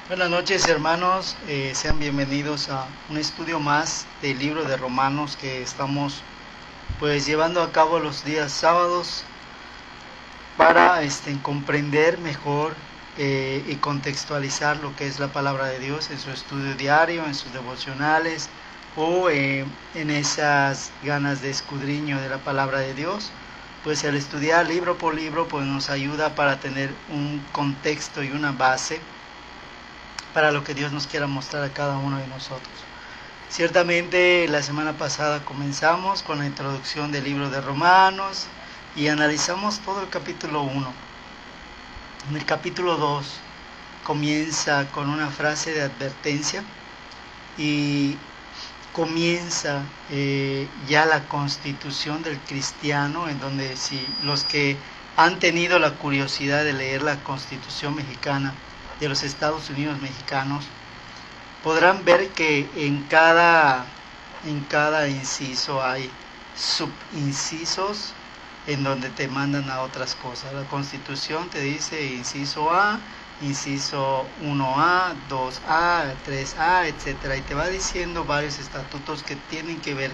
Buenas noches, hermanos, sean bienvenidos a un estudio más del libro de Romanos que estamos llevando a cabo los días sábados para comprender mejor y contextualizar lo que es la palabra de Dios en su estudio diario, en sus devocionales o en esas ganas de escudriño de la palabra de Dios. Pues el estudiar libro por libro pues nos ayuda para tener un contexto y una base para lo que Dios nos quiera mostrar a cada uno de nosotros. Ciertamente la semana pasada comenzamos con la introducción del libro de Romanos y analizamos todo el capítulo 1. En el capítulo 2 comienza con una frase de advertencia y comienza ya la constitución del cristiano, en donde si los que han tenido la curiosidad de leer la Constitución mexicana de los Estados Unidos mexicanos, podrán ver que en cada inciso hay subincisos en donde te mandan a otras cosas. La Constitución te dice inciso A, inciso 1A, 2A, 3A, etcétera, y te va diciendo varios estatutos que tienen que ver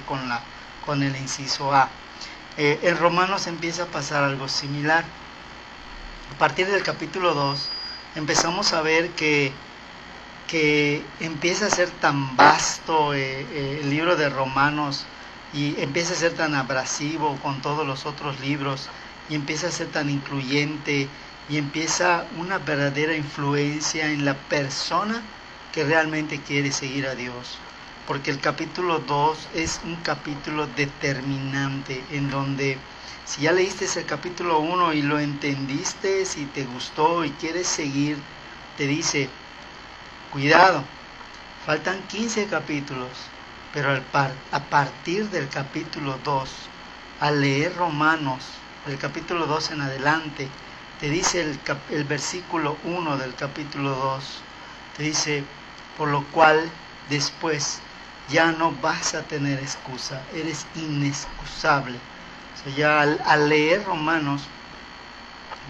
con el inciso A. En Romanos empieza a pasar algo similar. A partir del capítulo 2 empezamos a ver que empieza a ser tan vasto el libro de Romanos y empieza a ser tan abrasivo con todos los otros libros y empieza a ser tan incluyente y empieza una verdadera influencia en la persona que realmente quiere seguir a Dios. Porque el capítulo 2 es un capítulo determinante en donde si ya leíste el capítulo 1 y lo entendiste, si te gustó y quieres seguir, te dice, cuidado, faltan 15 capítulos, pero a partir del capítulo 2, al leer Romanos, del capítulo 2 en adelante, te dice el versículo 1 del capítulo 2, te dice, por lo cual después ya no vas a tener excusa, eres inexcusable. O sea, ya al leer Romanos,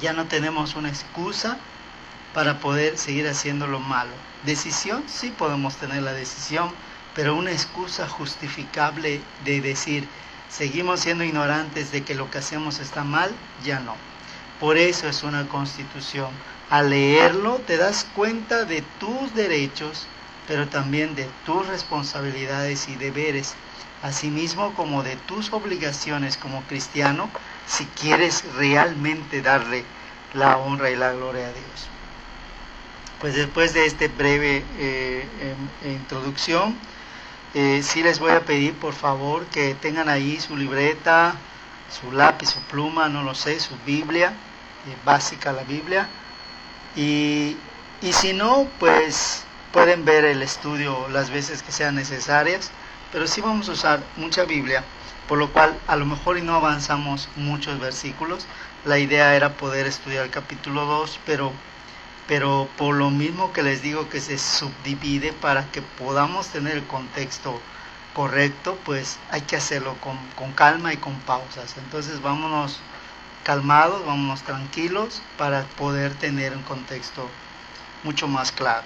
ya no tenemos una excusa para poder seguir haciendo lo malo. Decisión, sí podemos tener la decisión, pero una excusa justificable de decir, seguimos siendo ignorantes de que lo que hacemos está mal, ya no. Por eso es una constitución. Al leerlo te das cuenta de tus derechos, pero también de tus responsabilidades y deberes, asimismo como de tus obligaciones como cristiano, si quieres realmente darle la honra y la gloria a Dios. Pues después de esta breve introducción, sí les voy a pedir por favor que tengan ahí su libreta, su lápiz, su pluma, no lo sé, su Biblia, básica la Biblia, y si no, pues pueden ver el estudio las veces que sean necesarias, pero sí vamos a usar mucha Biblia, por lo cual a lo mejor y no avanzamos muchos versículos. La idea era poder estudiar el capítulo 2, pero por lo mismo que les digo que se subdivide para que podamos tener el contexto correcto, pues hay que hacerlo con calma y con pausas. Entonces vámonos calmados, vámonos tranquilos para poder tener un contexto mucho más claro.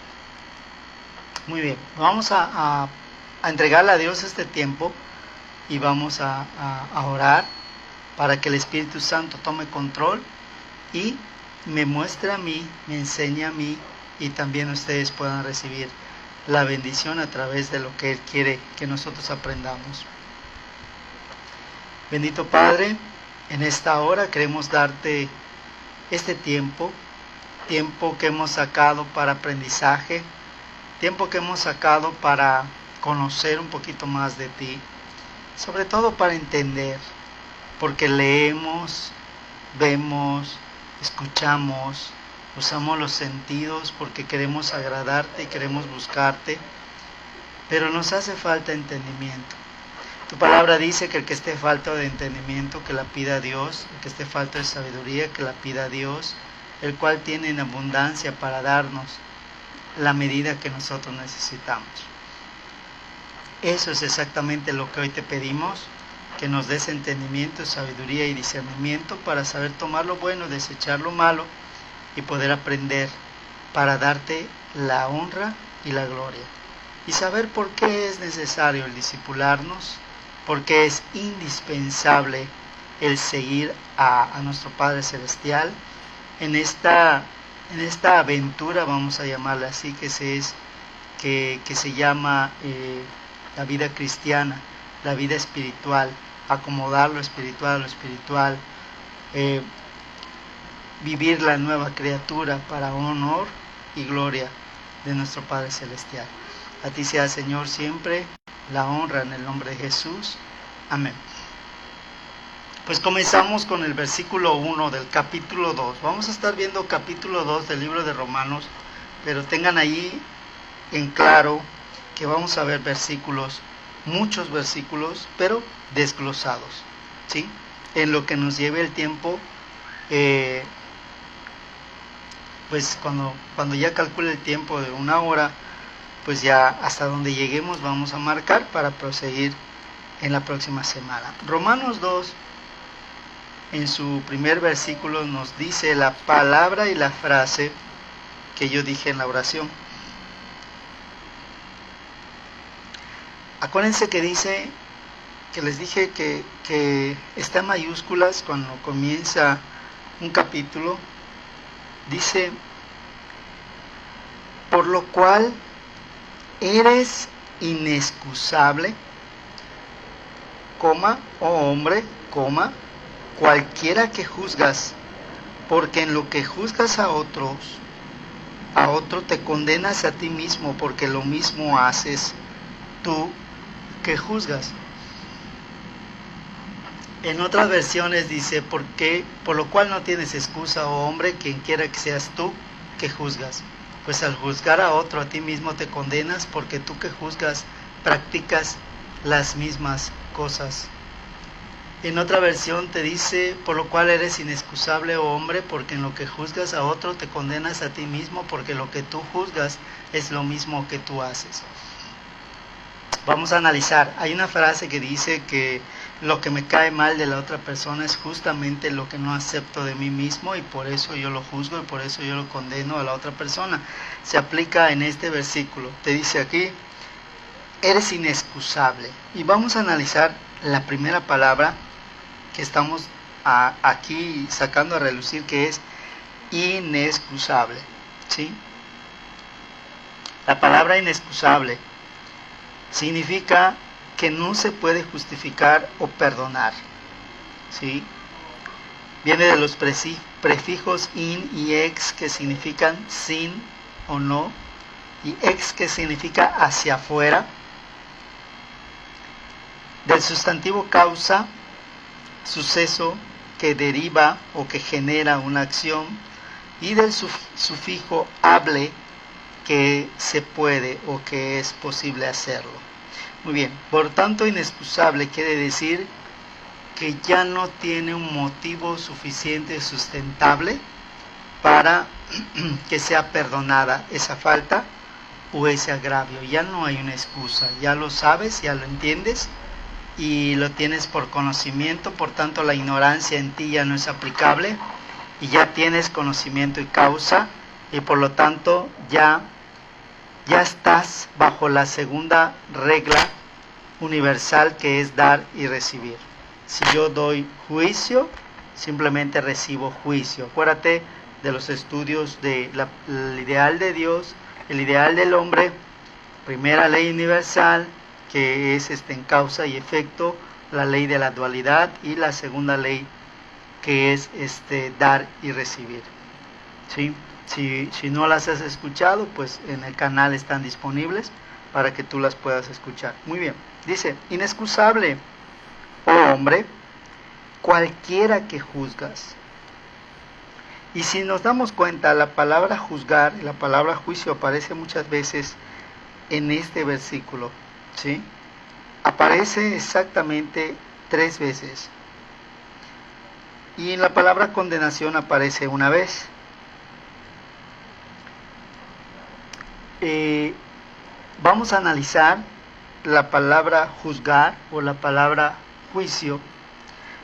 Muy bien, vamos a entregarle a Dios este tiempo y vamos a orar para que el Espíritu Santo tome control y me muestre a mí, me enseñe a mí y también ustedes puedan recibir la bendición a través de lo que Él quiere que nosotros aprendamos. Bendito Padre, en esta hora queremos darte este tiempo que hemos sacado para aprendizaje, tiempo que hemos sacado para conocer un poquito más de ti, sobre todo para entender, porque leemos, vemos, escuchamos, usamos los sentidos porque queremos agradarte y queremos buscarte, pero nos hace falta entendimiento. Tu palabra dice que el que esté falto de entendimiento, que la pida a Dios, el que esté falto de sabiduría, que la pida a Dios, el cual tiene en abundancia para darnos la medida que nosotros necesitamos. Eso es exactamente lo que hoy te pedimos, que nos des entendimiento, sabiduría y discernimiento para saber tomar lo bueno, desechar lo malo y poder aprender para darte la honra y la gloria. Y saber por qué es necesario el discipularnos, por qué es indispensable el seguir a nuestro Padre Celestial en esta aventura, vamos a llamarla así, que se llama la vida cristiana, la vida espiritual, acomodar lo espiritual a lo espiritual, vivir la nueva criatura para honor y gloria de nuestro Padre Celestial. A ti sea, Señor, siempre la honra en el nombre de Jesús. Amén. Pues comenzamos con el versículo 1 del capítulo 2. Vamos a estar viendo capítulo 2 del libro de Romanos, pero tengan ahí en claro que vamos a ver versículos, muchos versículos, pero desglosados, ¿sí? En lo que nos lleve el tiempo, pues cuando ya calcule el tiempo de una hora, pues ya hasta donde lleguemos vamos a marcar para proseguir en la próxima semana. Romanos 2, en su primer versículo, nos dice la palabra y la frase que yo dije en la oración. Acuérdense que dice, que les dije que está en mayúsculas cuando comienza un capítulo. Dice, por lo cual eres inexcusable, coma, oh hombre, coma, cualquiera que juzgas, porque en lo que juzgas a otro te condenas a ti mismo, porque lo mismo haces tú que juzgas. En otras versiones dice, por lo cual no tienes excusa, oh hombre, quien quiera que seas tú que juzgas. Pues al juzgar a otro, a ti mismo te condenas, porque tú que juzgas practicas las mismas cosas. En otra versión te dice, por lo cual eres inexcusable, oh hombre, porque en lo que juzgas a otro te condenas a ti mismo, porque lo que tú juzgas es lo mismo que tú haces. Vamos a analizar. Hay una frase que dice que lo que me cae mal de la otra persona es justamente lo que no acepto de mí mismo, y por eso yo lo juzgo y por eso yo lo condeno a la otra persona. Se aplica en este versículo. Te dice aquí, eres inexcusable. Y vamos a analizar la primera palabra que estamos aquí sacando a relucir, que es inexcusable, ¿sí? La palabra inexcusable significa que no se puede justificar o perdonar, ¿sí? Viene de los prefijos in y ex, que significan sin o no, y ex, que significa hacia afuera, del sustantivo causa, suceso que deriva o que genera una acción, y del sufijo able, que se puede o que es posible hacerlo. Muy bien, por tanto, inexcusable quiere decir que ya no tiene un motivo suficiente sustentable para que sea perdonada esa falta o ese agravio. Ya no hay una excusa, ya lo sabes, ya lo entiendes y lo tienes por conocimiento, por tanto la ignorancia en ti ya no es aplicable y ya tienes conocimiento y causa, y por lo tanto ya estás bajo la segunda regla universal, que es dar y recibir. Si yo doy juicio, simplemente recibo juicio. Acuérdate de los estudios de el ideal de Dios, el ideal del hombre, primera ley universal, que es en causa y efecto, la ley de la dualidad, y la segunda ley, que es dar y recibir, ¿sí? Si no las has escuchado, pues en el canal están disponibles para que tú las puedas escuchar. Muy bien, dice, inexcusable, oh hombre, cualquiera que juzgas. Y si nos damos cuenta, la palabra juzgar y la palabra juicio aparece muchas veces en este versículo, ¿sí? Aparece exactamente 3 veces. Y en la palabra condenación aparece una vez. Vamos a analizar la palabra juzgar o la palabra juicio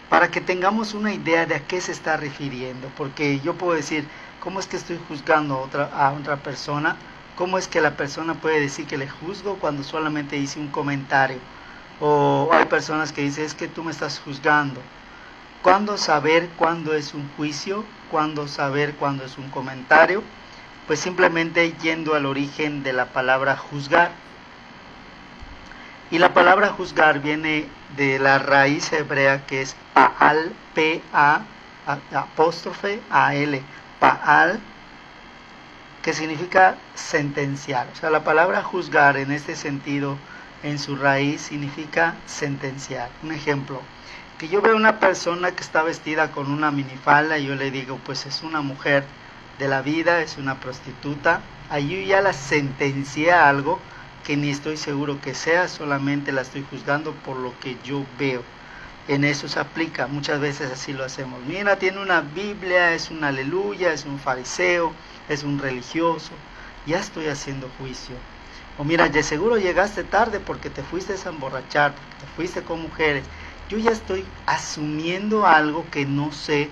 para que tengamos una idea de a qué se está refiriendo, porque yo puedo decir, ¿cómo es que estoy juzgando a otra persona? ¿Cómo es que la persona puede decir que le juzgo cuando solamente hice un comentario? O hay personas que dicen, es que tú me estás juzgando. ¿Cuándo saber cuándo es un juicio? ¿Cuándo saber cuándo es un comentario? Pues simplemente yendo al origen de la palabra juzgar. Y la palabra juzgar viene de la raíz hebrea que es Pa'al, P-A-L, Pa'al, que significa sentenciar. O sea, la palabra juzgar en este sentido, en su raíz, significa sentenciar. Un ejemplo, que yo veo una persona que está vestida con una minifalda y yo le digo, pues es una mujer de la vida, es una prostituta. Allí ya la sentencié a algo que ni estoy seguro que sea, solamente la estoy juzgando por lo que yo veo. En eso se aplica, muchas veces así lo hacemos. Mira, tiene una Biblia, es un aleluya, es un fariseo, es un religioso. Ya estoy haciendo juicio. O mira, de seguro llegaste tarde porque te fuiste a emborrachar, porque te fuiste con mujeres. Yo ya estoy asumiendo algo que no sé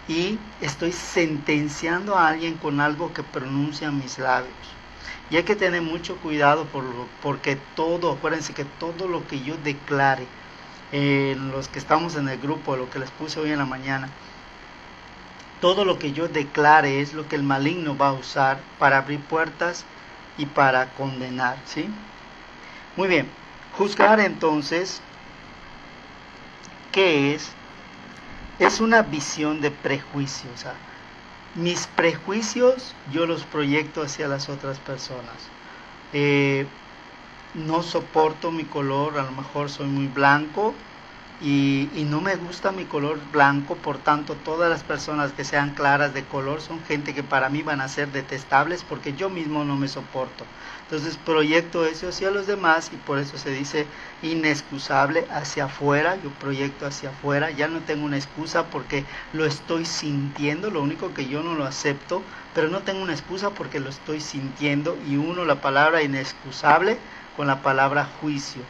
y estoy sentenciando a alguien con algo que pronuncia mis labios. Y hay que tener mucho cuidado porque todo, acuérdense que todo lo que yo declare, los que estamos en el grupo, lo que les puse hoy en la mañana, todo lo que yo declare es lo que el maligno va a usar para abrir puertas y para condenar, ¿sí? Muy bien, juzgar entonces, ¿qué es? Es una visión de prejuicio, o sea, mis prejuicios yo los proyecto hacia las otras personas. No soporto mi color, a lo mejor soy muy blanco y no me gusta mi color blanco, por tanto todas las personas que sean claras de color son gente que para mí van a ser detestables porque yo mismo no me soporto. Entonces proyecto eso hacia los demás y por eso se dice inexcusable hacia afuera. Yo proyecto hacia afuera, ya no tengo una excusa porque lo estoy sintiendo, lo único que yo no lo acepto, pero no tengo una excusa porque lo estoy sintiendo y uno la palabra inexcusable con la palabra juicio.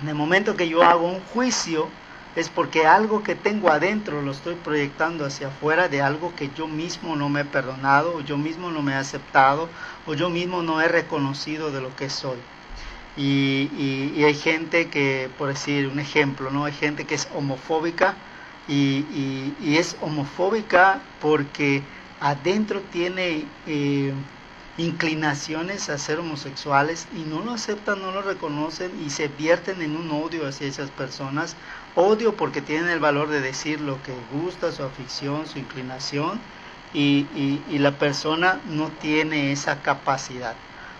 En el momento que yo hago un juicio es porque algo que tengo adentro lo estoy proyectando hacia afuera de algo que yo mismo no me he perdonado, o yo mismo no me he aceptado, o yo mismo no he reconocido de lo que soy. Y hay gente que, por decir un ejemplo, ¿no? Hay gente que es homofóbica y es homofóbica porque adentro tiene inclinaciones a ser homosexuales y no lo aceptan, no lo reconocen y se vierten en un odio hacia esas personas. Odio porque tienen el valor de decir lo que gusta, su afición, su inclinación y la persona no tiene esa capacidad.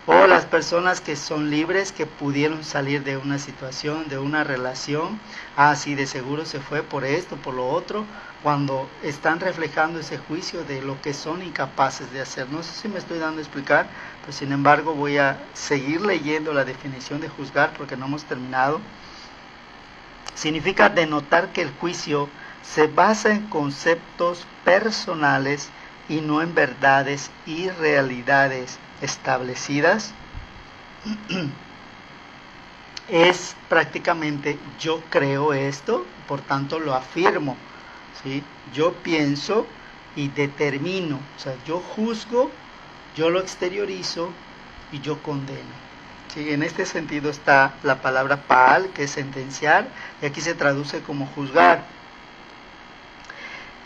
O las personas que son libres, que pudieron salir de una situación, de una relación, sí, de seguro se fue por esto, por lo otro, cuando están reflejando ese juicio de lo que son incapaces de hacer. No sé si me estoy dando a explicar, pero sin embargo voy a seguir leyendo la definición de juzgar porque no hemos terminado. Significa denotar que el juicio se basa en conceptos personales y no en verdades y realidades establecidas. Es prácticamente yo creo esto, por tanto lo afirmo, ¿sí? Yo pienso y determino, o sea, yo juzgo, yo lo exteriorizo y yo condeno. ¿Sí? En este sentido está la palabra Pa'al, que es sentenciar, y aquí se traduce como juzgar.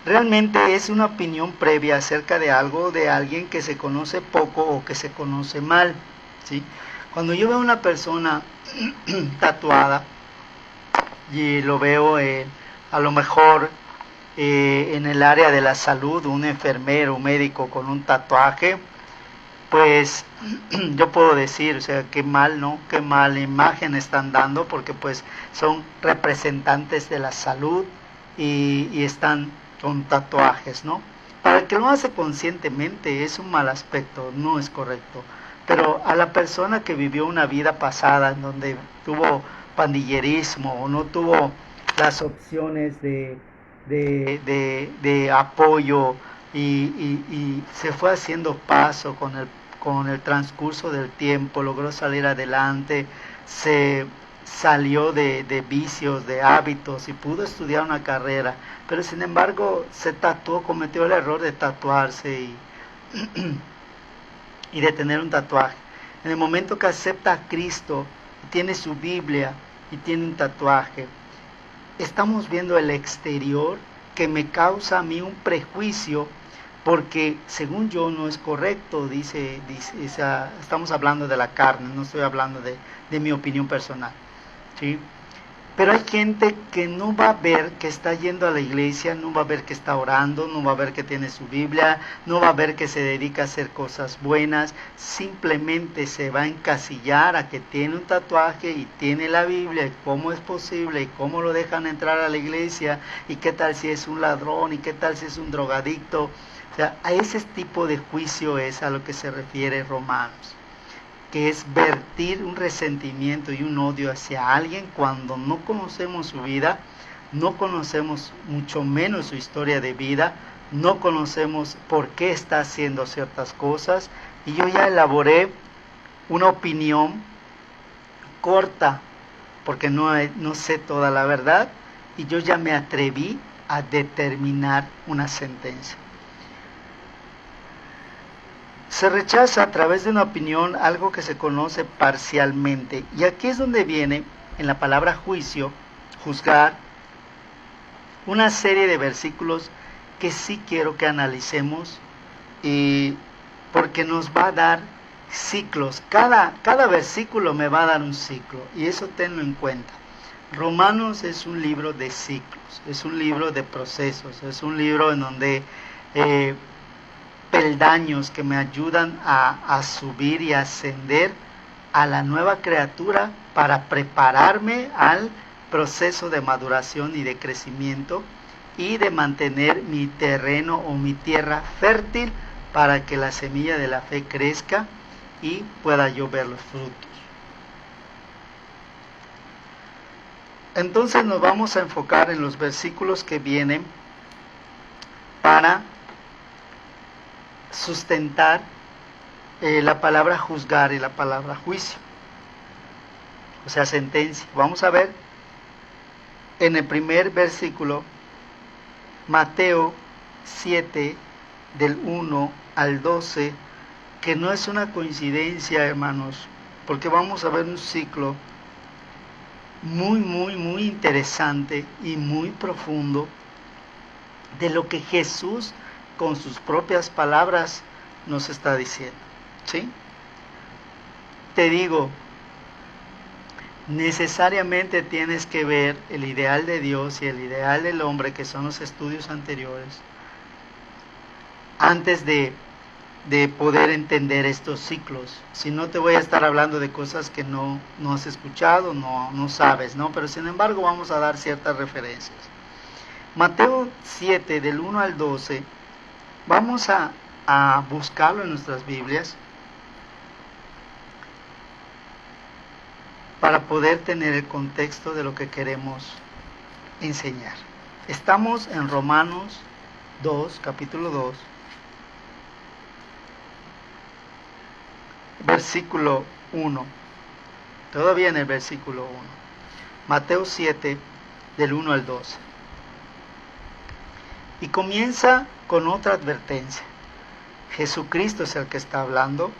Realmente es una opinión previa acerca de algo de alguien que se conoce poco o que se conoce mal, ¿sí? Cuando yo veo a una persona tatuada y lo veo a lo mejor en el área de la salud, un enfermero, un médico con un tatuaje, pues yo puedo decir, o sea, qué mal, ¿no? Qué mala imagen están dando porque pues son representantes de la salud y están con tatuajes, ¿no? Para el que lo hace conscientemente es un mal aspecto, no es correcto. Pero a la persona que vivió una vida pasada en donde tuvo pandillerismo o no tuvo las opciones de apoyo y se fue haciendo paso con el transcurso del tiempo, logró salir adelante, se salió de vicios, de hábitos y pudo estudiar una carrera, pero sin embargo se tatuó, cometió el error de tatuarse y de tener un tatuaje. En el momento que acepta a Cristo, tiene su Biblia y tiene un tatuaje, estamos viendo el exterior que me causa a mí un prejuicio, porque según yo no es correcto, estamos hablando de la carne, no estoy hablando de mi opinión personal, ¿sí? Pero hay gente que no va a ver que está yendo a la iglesia, no va a ver que está orando, no va a ver que tiene su Biblia, no va a ver que se dedica a hacer cosas buenas, simplemente se va a encasillar a que tiene un tatuaje y tiene la Biblia, y cómo es posible, y cómo lo dejan entrar a la iglesia, y qué tal si es un ladrón, y qué tal si es un drogadicto. O sea, a ese tipo de juicio es a lo que se refiere Romanos, que es vertir un resentimiento y un odio hacia alguien cuando no conocemos su vida, no conocemos mucho menos su historia de vida, no conocemos por qué está haciendo ciertas cosas, y yo ya elaboré una opinión corta, porque no sé toda la verdad, y yo ya me atreví a determinar una sentencia. Se rechaza a través de una opinión algo que se conoce parcialmente. Y aquí es donde viene, en la palabra juicio, juzgar, una serie de versículos que sí quiero que analicemos, porque nos va a dar ciclos. Cada versículo me va a dar un ciclo, y eso tenlo en cuenta. Romanos es un libro de ciclos, es un libro de procesos, es un libro en donde peldaños que me ayudan a subir y ascender a la nueva criatura para prepararme al proceso de maduración y de crecimiento, y de mantener mi terreno o mi tierra fértil para que la semilla de la fe crezca y pueda yo ver los frutos. Entonces nos vamos a enfocar en los versículos que vienen para sustentar la palabra juzgar y la palabra juicio, o sea, sentencia. Vamos a ver en el primer versículo, Mateo 7, del 1 al 12, que no es una coincidencia, hermanos, porque vamos a ver un ciclo muy interesante y muy profundo de lo que Jesús con sus propias palabras nos está diciendo, ¿sí? Te digo, necesariamente tienes que ver el ideal de Dios y el ideal del hombre, que son los estudios anteriores, antes de poder entender estos ciclos. Si no, te voy a estar hablando de cosas que no has escuchado, no sabes, ¿no? Pero sin embargo vamos a dar ciertas referencias. Mateo 7, del 1 al 12, vamos a buscarlo en nuestras Biblias para poder tener el contexto de lo que queremos enseñar. Estamos en Romanos 2, capítulo 2, versículo 1. Todavía en el versículo 1. Mateo 7, del 1 al 12. Y comienza con otra advertencia. Jesucristo es el que está hablando,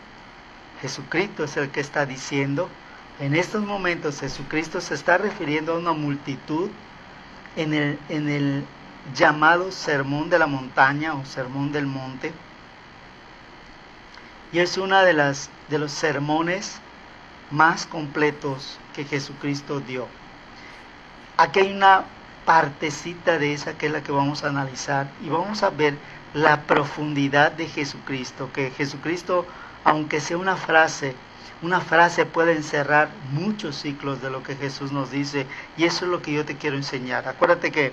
Jesucristo es el que está diciendo. En estos momentos Jesucristo se está refiriendo a una multitud en el llamado Sermón de la Montaña o Sermón del Monte. Y es uno de los sermones más completos que Jesucristo dio. Aquí hay una partecita de esa que es la que vamos a analizar, y vamos a ver la profundidad de Jesucristo, que Jesucristo, aunque sea una frase puede encerrar muchos ciclos de lo que Jesús nos dice, y eso es lo que yo te quiero enseñar. Acuérdate que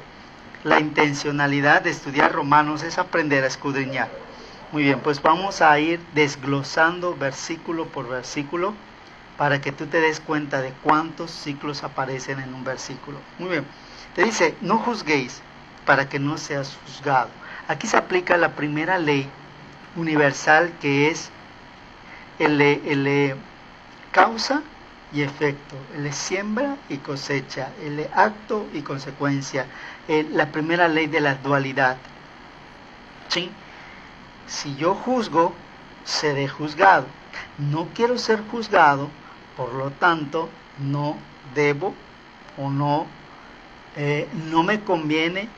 la intencionalidad de estudiar Romanos es aprender a escudriñar. Muy bien, pues vamos a ir desglosando versículo por versículo para que tú te des cuenta de cuántos ciclos aparecen en un versículo. Muy bien, te dice, no juzguéis para que no seas juzgado. Aquí se aplica la primera ley universal, que es el causa y efecto, el siembra y cosecha, el acto y consecuencia, la primera ley de la dualidad. ¿Sí? Si yo juzgo, seré juzgado. No quiero ser juzgado, por lo tanto, no debo o no me conviene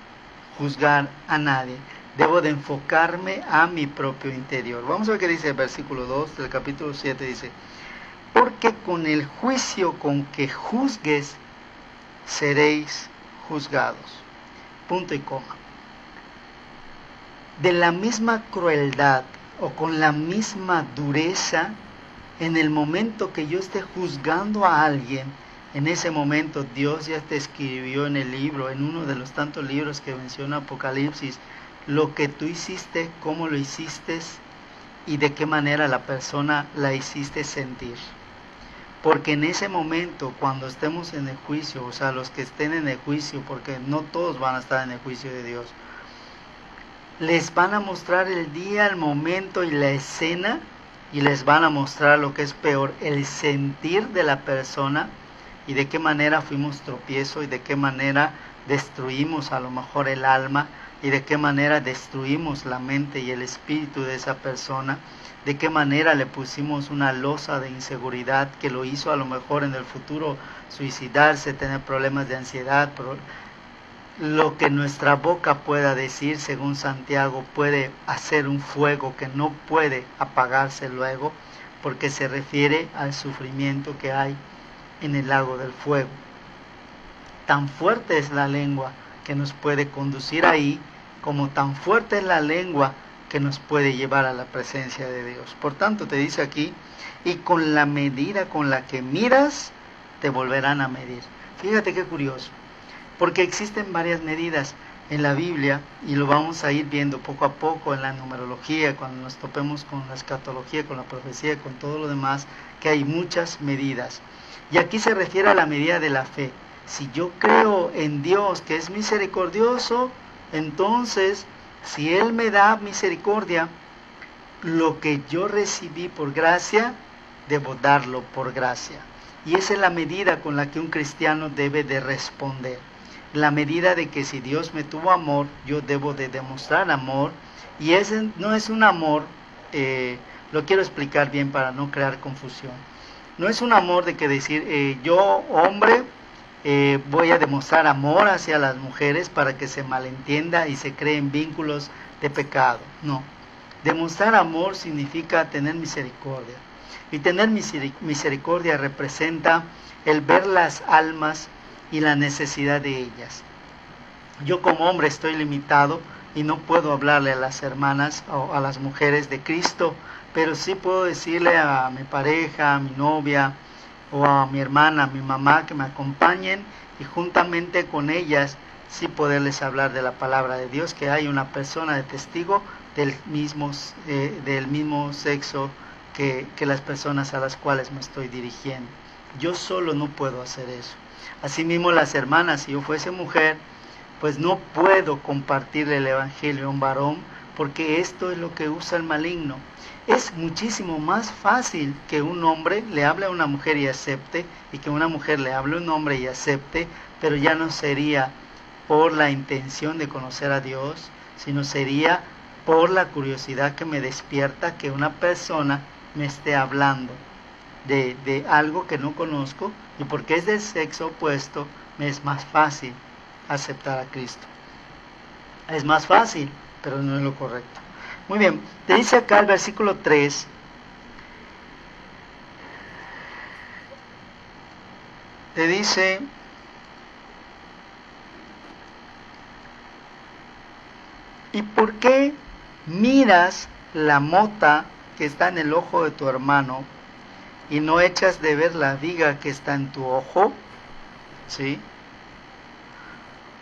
juzgar a nadie. Debo de enfocarme a mi propio interior. Vamos a ver qué dice el versículo 2 del capítulo 7. Dice, porque con el juicio con que juzgues, seréis juzgados. Punto y coma. De la misma crueldad o con la misma dureza, en el momento que yo esté juzgando a alguien, en ese momento Dios ya te escribió en el libro, en uno de los tantos libros que menciona Apocalipsis, lo que tú hiciste, cómo lo hiciste y de qué manera la persona la hiciste sentir. Porque en ese momento, cuando estemos en el juicio, o sea, los que estén en el juicio, porque no todos van a estar en el juicio de Dios, les van a mostrar el día, el momento y la escena, y les van a mostrar lo que es peor, el sentir de la persona y de qué manera fuimos tropiezo y de qué manera destruimos a lo mejor el alma y de qué manera destruimos la mente y el espíritu de esa persona, de qué manera le pusimos una losa de inseguridad que lo hizo a lo mejor en el futuro suicidarse, tener problemas de ansiedad. Lo que nuestra boca pueda decir, según Santiago, puede hacer un fuego que no puede apagarse luego, porque se refiere al sufrimiento que hay en el lago del fuego. Tan fuerte es la lengua que nos puede conducir ahí, como tan fuerte es la lengua que nos puede llevar a la presencia de Dios. Por tanto, te dice aquí, y con la medida con la que miras, te volverán a medir. Fíjate qué curioso, porque existen varias medidas en la Biblia, y lo vamos a ir viendo poco a poco en la numerología, cuando nos topemos con la escatología, con la profecía, con todo lo demás, que hay muchas medidas. Y aquí se refiere a la medida de la fe. Si yo creo en Dios, que es misericordioso, entonces, si Él me da misericordia, lo que yo recibí por gracia, debo darlo por gracia. Y esa es la medida con la que un cristiano debe de responder. La medida de que si Dios me tuvo amor, yo debo de demostrar amor. Y ese no es un amor, lo quiero explicar bien para no crear confusión. No es un amor de que decir, yo hombre, voy a demostrar amor hacia las mujeres para que se malentienda y se creen vínculos de pecado. No. Demostrar amor significa tener misericordia. Y tener misericordia representa el ver las almas y la necesidad de ellas. Yo como hombre estoy limitado y no puedo hablarle a las hermanas o a las mujeres de Cristo, pero sí puedo decirle a mi pareja, a mi novia o a mi hermana, a mi mamá, que me acompañen y juntamente con ellas sí poderles hablar de la palabra de Dios, que hay una persona de testigo del mismo sexo que las personas a las cuales me estoy dirigiendo. Yo solo no puedo hacer eso. Asimismo las hermanas, si yo fuese mujer, pues no puedo compartirle el evangelio a un varón, porque esto es lo que usa el maligno. Es muchísimo más fácil que un hombre le hable a una mujer y acepte, y que una mujer le hable a un hombre y acepte, pero ya no sería por la intención de conocer a Dios, sino sería por la curiosidad que me despierta que una persona me esté hablando de algo que no conozco, y porque es del sexo opuesto, me es más fácil aceptar a Cristo. Es más fácil, pero no es lo correcto. Muy bien, te dice acá el versículo 3, te dice, ¿y por qué miras la mota que está en el ojo de tu hermano y no echas de ver la viga que está en tu ojo? ¿Sí?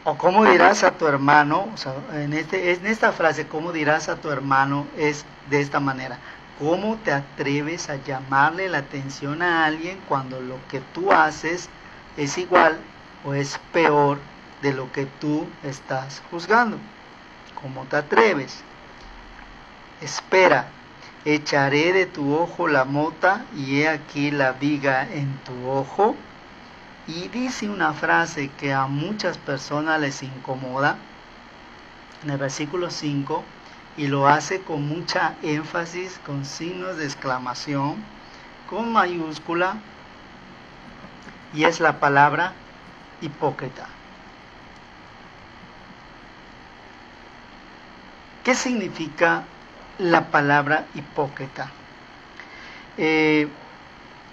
O cómo dirás a tu hermano, o sea, en esta frase, cómo dirás a tu hermano, es de esta manera: ¿cómo te atreves a llamarle la atención a alguien cuando lo que tú haces es igual o es peor de lo que tú estás juzgando? ¿Cómo te atreves? Espera, echaré de tu ojo la mota y he aquí la viga en tu ojo. Y dice una frase que a muchas personas les incomoda en el versículo 5, y lo hace con mucha énfasis, con signos de exclamación, con mayúscula, y es la palabra hipócrita. ¿Qué significa la palabra hipócrita?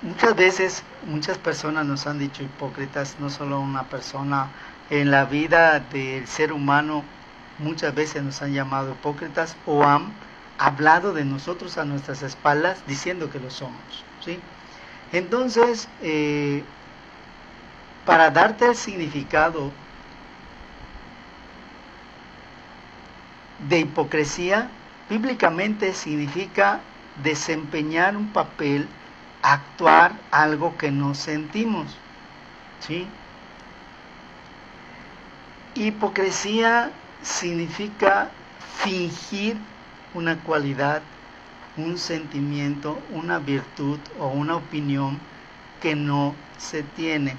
Muchas veces, muchas personas nos han dicho hipócritas, no solo una persona. En la vida del ser humano muchas veces nos han llamado hipócritas o han hablado de nosotros a nuestras espaldas diciendo que lo somos, ¿sí? Entonces, para darte el significado de hipocresía, bíblicamente significa desempeñar un papel, actuar algo que no sentimos, ¿sí? Hipocresía significa fingir una cualidad, un sentimiento, una virtud o una opinión que no se tiene.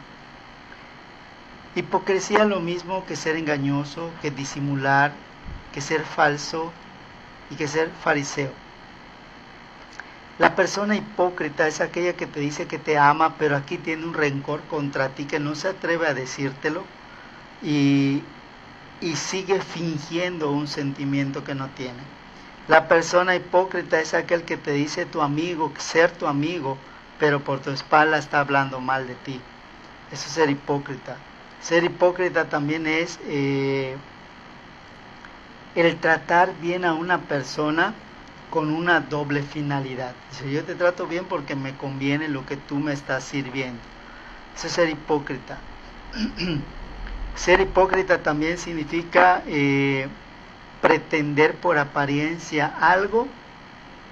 Hipocresía es lo mismo que ser engañoso, que disimular, que ser falso y que ser fariseo. La persona hipócrita es aquella que te dice que te ama, pero aquí tiene un rencor contra ti, que no se atreve a decírtelo y sigue fingiendo un sentimiento que no tiene. La persona hipócrita es aquel que te dice tu amigo, ser tu amigo, pero por tu espalda está hablando mal de ti. Eso es ser hipócrita. Ser hipócrita también es el tratar bien a una persona con una doble finalidad. Dice, yo te trato bien porque me conviene lo que tú me estás sirviendo. Eso es ser hipócrita. Ser hipócrita también significa pretender por apariencia algo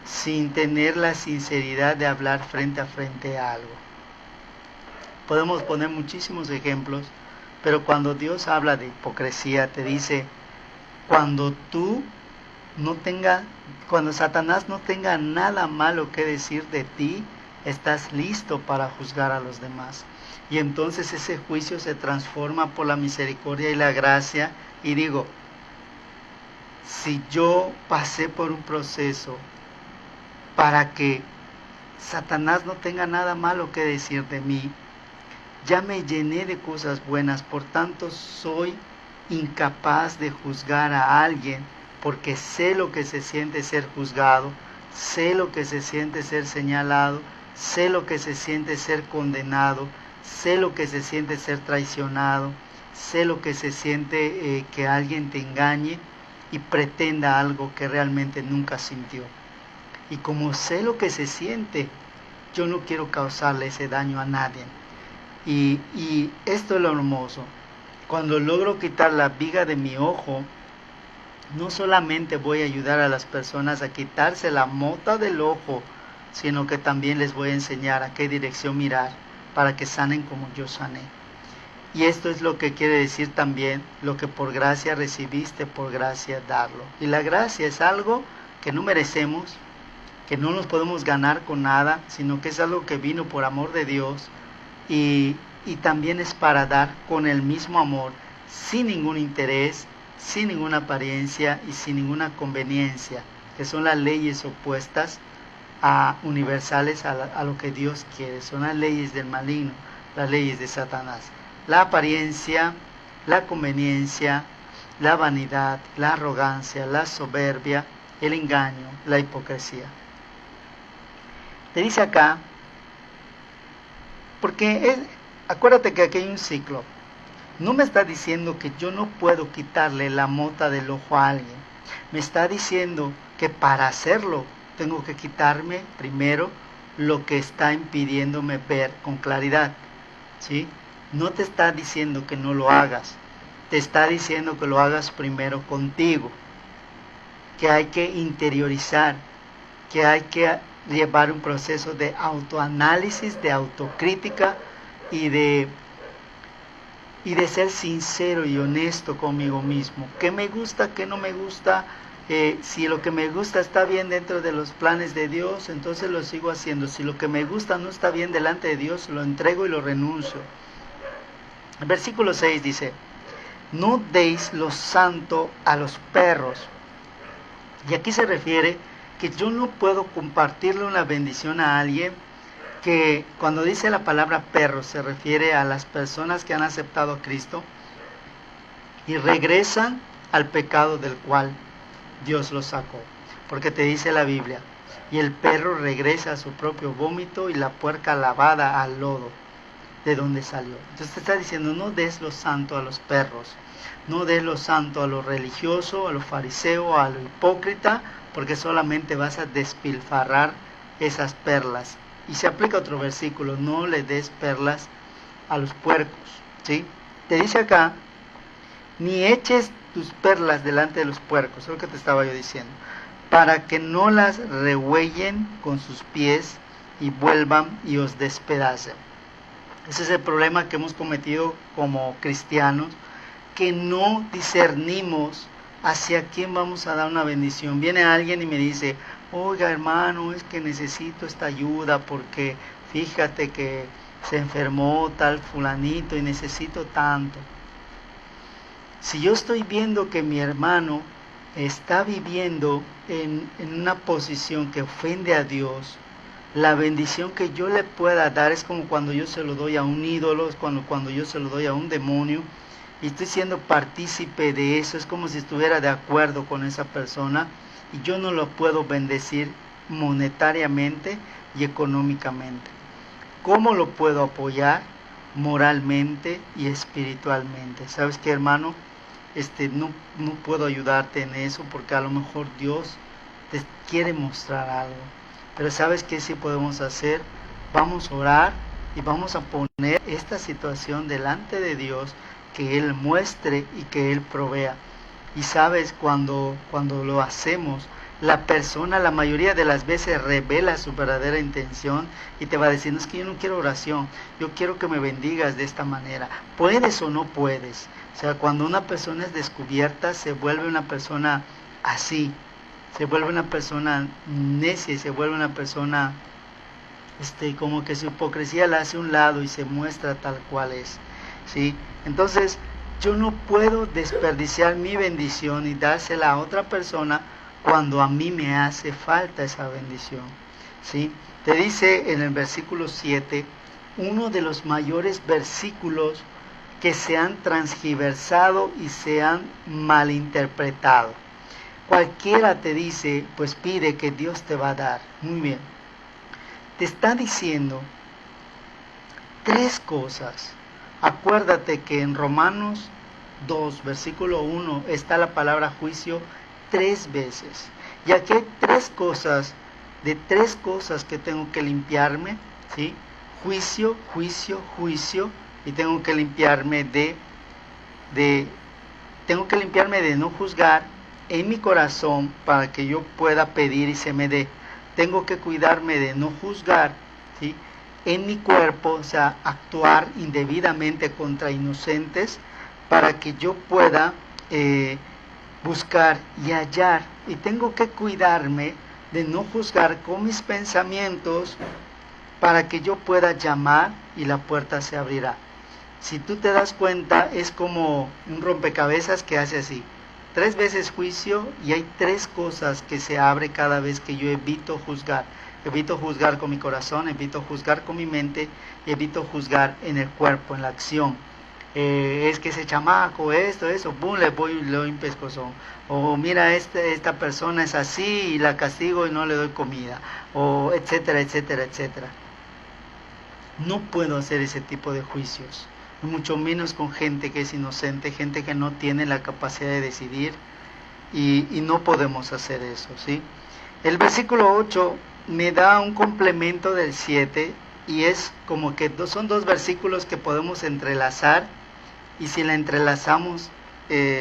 sin tener la sinceridad de hablar frente a frente a algo. Podemos poner muchísimos ejemplos, pero cuando Dios habla de hipocresía te dice, cuando Satanás no tenga nada malo que decir de ti, estás listo para juzgar a los demás. Y entonces ese juicio se transforma por la misericordia y la gracia. Y digo, si yo pasé por un proceso para que Satanás no tenga nada malo que decir de mí, ya me llené de cosas buenas, por tanto soy incapaz de juzgar a alguien, porque sé lo que se siente ser juzgado, sé lo que se siente ser señalado, sé lo que se siente ser condenado, sé lo que se siente ser traicionado, sé lo que se siente que alguien te engañe y pretenda algo que realmente nunca sintió. Y como sé lo que se siente, yo no quiero causarle ese daño a nadie. Y esto es lo hermoso. Cuando logro quitar la viga de mi ojo, no solamente voy a ayudar a las personas a quitarse la mota del ojo, sino que también les voy a enseñar a qué dirección mirar para que sanen como yo sané. Y esto es lo que quiere decir también, lo que por gracia recibiste, por gracia darlo. Y la gracia es algo que no merecemos, que no nos podemos ganar con nada, sino que es algo que vino por amor de Dios y también es para dar con el mismo amor, sin ningún interés, sin ninguna apariencia y sin ninguna conveniencia, que son las leyes opuestas universales a lo que Dios quiere. Son las leyes del maligno, las leyes de Satanás. La apariencia, la conveniencia, la vanidad, la arrogancia, la soberbia, el engaño, la hipocresía. Te dice acá, porque acuérdate que aquí hay un ciclo. No me está diciendo que yo no puedo quitarle la mota del ojo a alguien. Me está diciendo que para hacerlo tengo que quitarme primero lo que está impidiéndome ver con claridad, ¿sí? No te está diciendo que no lo hagas. Te está diciendo que lo hagas primero contigo. Que hay que interiorizar. Que hay que llevar un proceso de autoanálisis, de autocrítica y de ser sincero y honesto conmigo mismo. ¿Qué me gusta? ¿Qué no me gusta? Si lo que me gusta está bien dentro de los planes de Dios, entonces lo sigo haciendo. Si lo que me gusta no está bien delante de Dios, lo entrego y lo renuncio. El versículo 6 dice, no deis lo santo a los perros, Y aquí se refiere que yo no puedo compartirle una bendición a alguien que cuando dice la palabra perro se refiere a las personas que han aceptado a Cristo y regresan al pecado del cual Dios los sacó. Porque te dice la Biblia, y el perro regresa a su propio vómito y la puerca lavada al lodo de donde salió. Entonces te está diciendo, no des lo santo a los perros, no des lo santo a lo religioso, a lo fariseo, a lo hipócrita, porque solamente vas a despilfarrar esas perlas. Y se aplica otro versículo, no le des perlas a los puercos, ¿sí? Te dice acá, ni eches tus perlas delante de los puercos, es lo que te estaba yo diciendo, para que no las rehuellen con sus pies y vuelvan y os despedacen. Ese es el problema que hemos cometido como cristianos, que no discernimos hacia quién vamos a dar una bendición. Viene alguien y me dice, oiga hermano, es que necesito esta ayuda porque fíjate que se enfermó tal fulanito y necesito tanto. Si yo estoy viendo que mi hermano está viviendo en una posición que ofende a Dios, la bendición que yo le pueda dar es como cuando yo se lo doy a un ídolo, es cuando yo se lo doy a un demonio, y estoy siendo partícipe de eso, es como si estuviera de acuerdo con esa persona, y yo no lo puedo bendecir monetariamente y económicamente. ¿Cómo lo puedo apoyar? Moralmente y espiritualmente. ¿Sabes qué, hermano? No puedo ayudarte en eso porque a lo mejor Dios te quiere mostrar algo. Pero ¿sabes qué sí podemos hacer? Vamos a orar y vamos a poner esta situación delante de Dios, que Él muestre y que Él provea. Y sabes, cuando lo hacemos, la persona la mayoría de las veces revela su verdadera intención y te va a decir, no, es que yo no quiero oración, yo quiero que me bendigas de esta manera. ¿Puedes o no puedes? O sea, cuando una persona es descubierta, se vuelve una persona así, se vuelve una persona necia, se vuelve una persona como que su hipocresía la hace a un lado y se muestra tal cual es, ¿sí? Entonces, yo no puedo desperdiciar mi bendición y dársela a otra persona cuando a mí me hace falta esa bendición, ¿sí? Te dice en el versículo 7, uno de los mayores versículos que se han transgiversado y se han malinterpretado. Cualquiera te dice, pues pide que Dios te va a dar. Muy bien. Te está diciendo 3 cosas. Acuérdate que en Romanos 2, versículo 1, está la palabra juicio 3 veces. Y aquí hay 3 cosas, de 3 cosas que tengo que limpiarme, ¿sí? Juicio, juicio, juicio, y tengo que limpiarme de no juzgar en mi corazón para que yo pueda pedir y se me dé. Tengo que cuidarme de no juzgar, ¿sí? En mi cuerpo, o sea, actuar indebidamente contra inocentes para que yo pueda buscar y hallar. Y tengo que cuidarme de no juzgar con mis pensamientos para que yo pueda llamar y la puerta se abrirá. Si tú te das cuenta, es como un rompecabezas que hace así. 3 veces juicio y hay 3 cosas que se abre cada vez que yo evito juzgar. Evito juzgar con mi corazón, evito juzgar con mi mente y evito juzgar en el cuerpo, en la acción. Es que ese chamaco, eso, boom, le doy un pescozón. O mira, esta persona es así y la castigo y no le doy comida. O etcétera, etcétera, etcétera. No puedo hacer ese tipo de juicios. Mucho menos con gente que es inocente, gente que no tiene la capacidad de decidir, y no podemos hacer eso, ¿sí? El versículo 8 me da un complemento del 7 y es como que son 2 versículos que podemos entrelazar, y si la entrelazamos,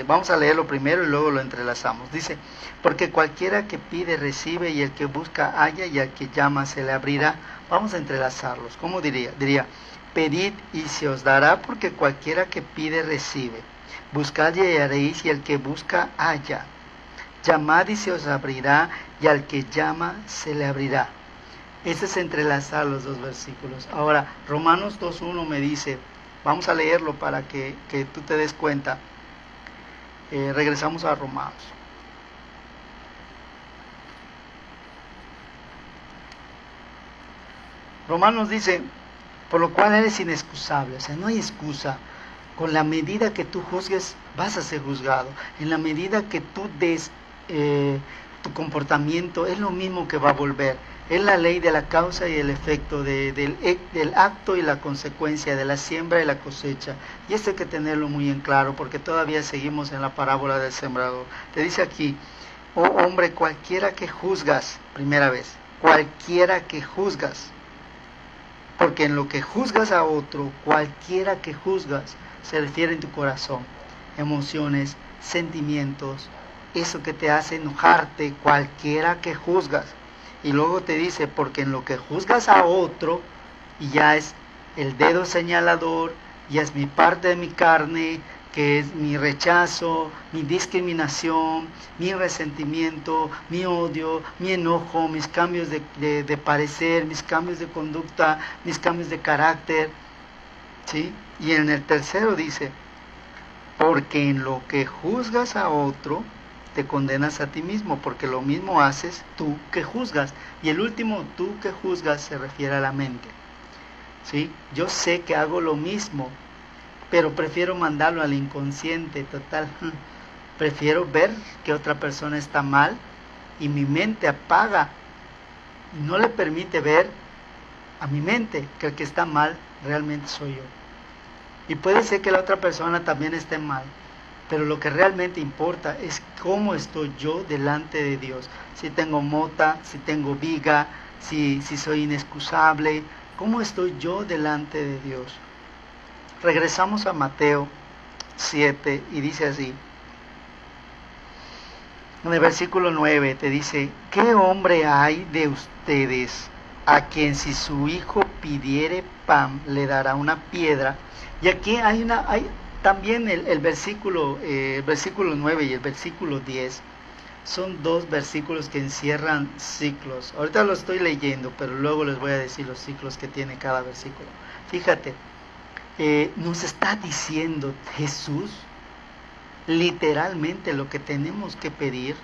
vamos a leerlo primero y luego lo entrelazamos. Dice, porque cualquiera que pide recibe y el que busca halla y al que llama se le abrirá. Vamos a entrelazarlos. ¿Cómo diría? Diría, pedid y se os dará, porque cualquiera que pide recibe. Buscad y hallaréis, y el que busca halla. Llamad y se os abrirá, y al que llama se le abrirá. Ese es entrelazar los 2 versículos. Ahora, Romanos 2.1 me dice, vamos a leerlo para que tú te des cuenta. Regresamos a Romanos. Romanos dice, por lo cual eres inexcusable, o sea, no hay excusa. Con la medida que tú juzgues, vas a ser juzgado. En la medida que tú des tu comportamiento, es lo mismo que va a volver. Es la ley de la causa y el efecto, del acto y la consecuencia, de la siembra y la cosecha. Y esto hay que tenerlo muy en claro, porque todavía seguimos en la parábola del sembrador. Te dice aquí, oh hombre, cualquiera que juzgas, primera vez, cualquiera que juzgas, porque en lo que juzgas a otro, cualquiera que juzgas, se refiere en tu corazón, emociones, sentimientos, eso que te hace enojarte, cualquiera que juzgas. Y luego te dice, porque en lo que juzgas a otro, y ya es el dedo señalador, ya es mi parte de mi carne, que es mi rechazo, mi discriminación, mi resentimiento, mi odio, mi enojo, mis cambios de parecer, mis cambios de conducta, mis cambios de carácter, ¿sí? Y en el tercero dice, porque en lo que juzgas a otro, te condenas a ti mismo, porque lo mismo haces tú que juzgas. Y el último, tú que juzgas, se refiere a la mente, ¿sí? Yo sé que hago lo mismo, pero prefiero mandarlo al inconsciente, total. Prefiero ver que otra persona está mal y mi mente apaga y no le permite ver a mi mente que el que está mal realmente soy yo. Y puede ser que la otra persona también esté mal, pero lo que realmente importa es cómo estoy yo delante de Dios. Si tengo mota, si tengo viga, si soy inexcusable, cómo estoy yo delante de Dios. Regresamos a Mateo 7 y dice así, en el versículo 9 te dice, ¿qué hombre hay de ustedes a quien si su hijo pidiere pan le dará una piedra? Y aquí hay también el versículo 9 y el versículo 10 son dos versículos que encierran ciclos. Ahorita lo estoy leyendo, pero luego les voy a decir los ciclos que tiene cada versículo. Fíjate, nos está diciendo Jesús literalmente lo que tenemos que pedir,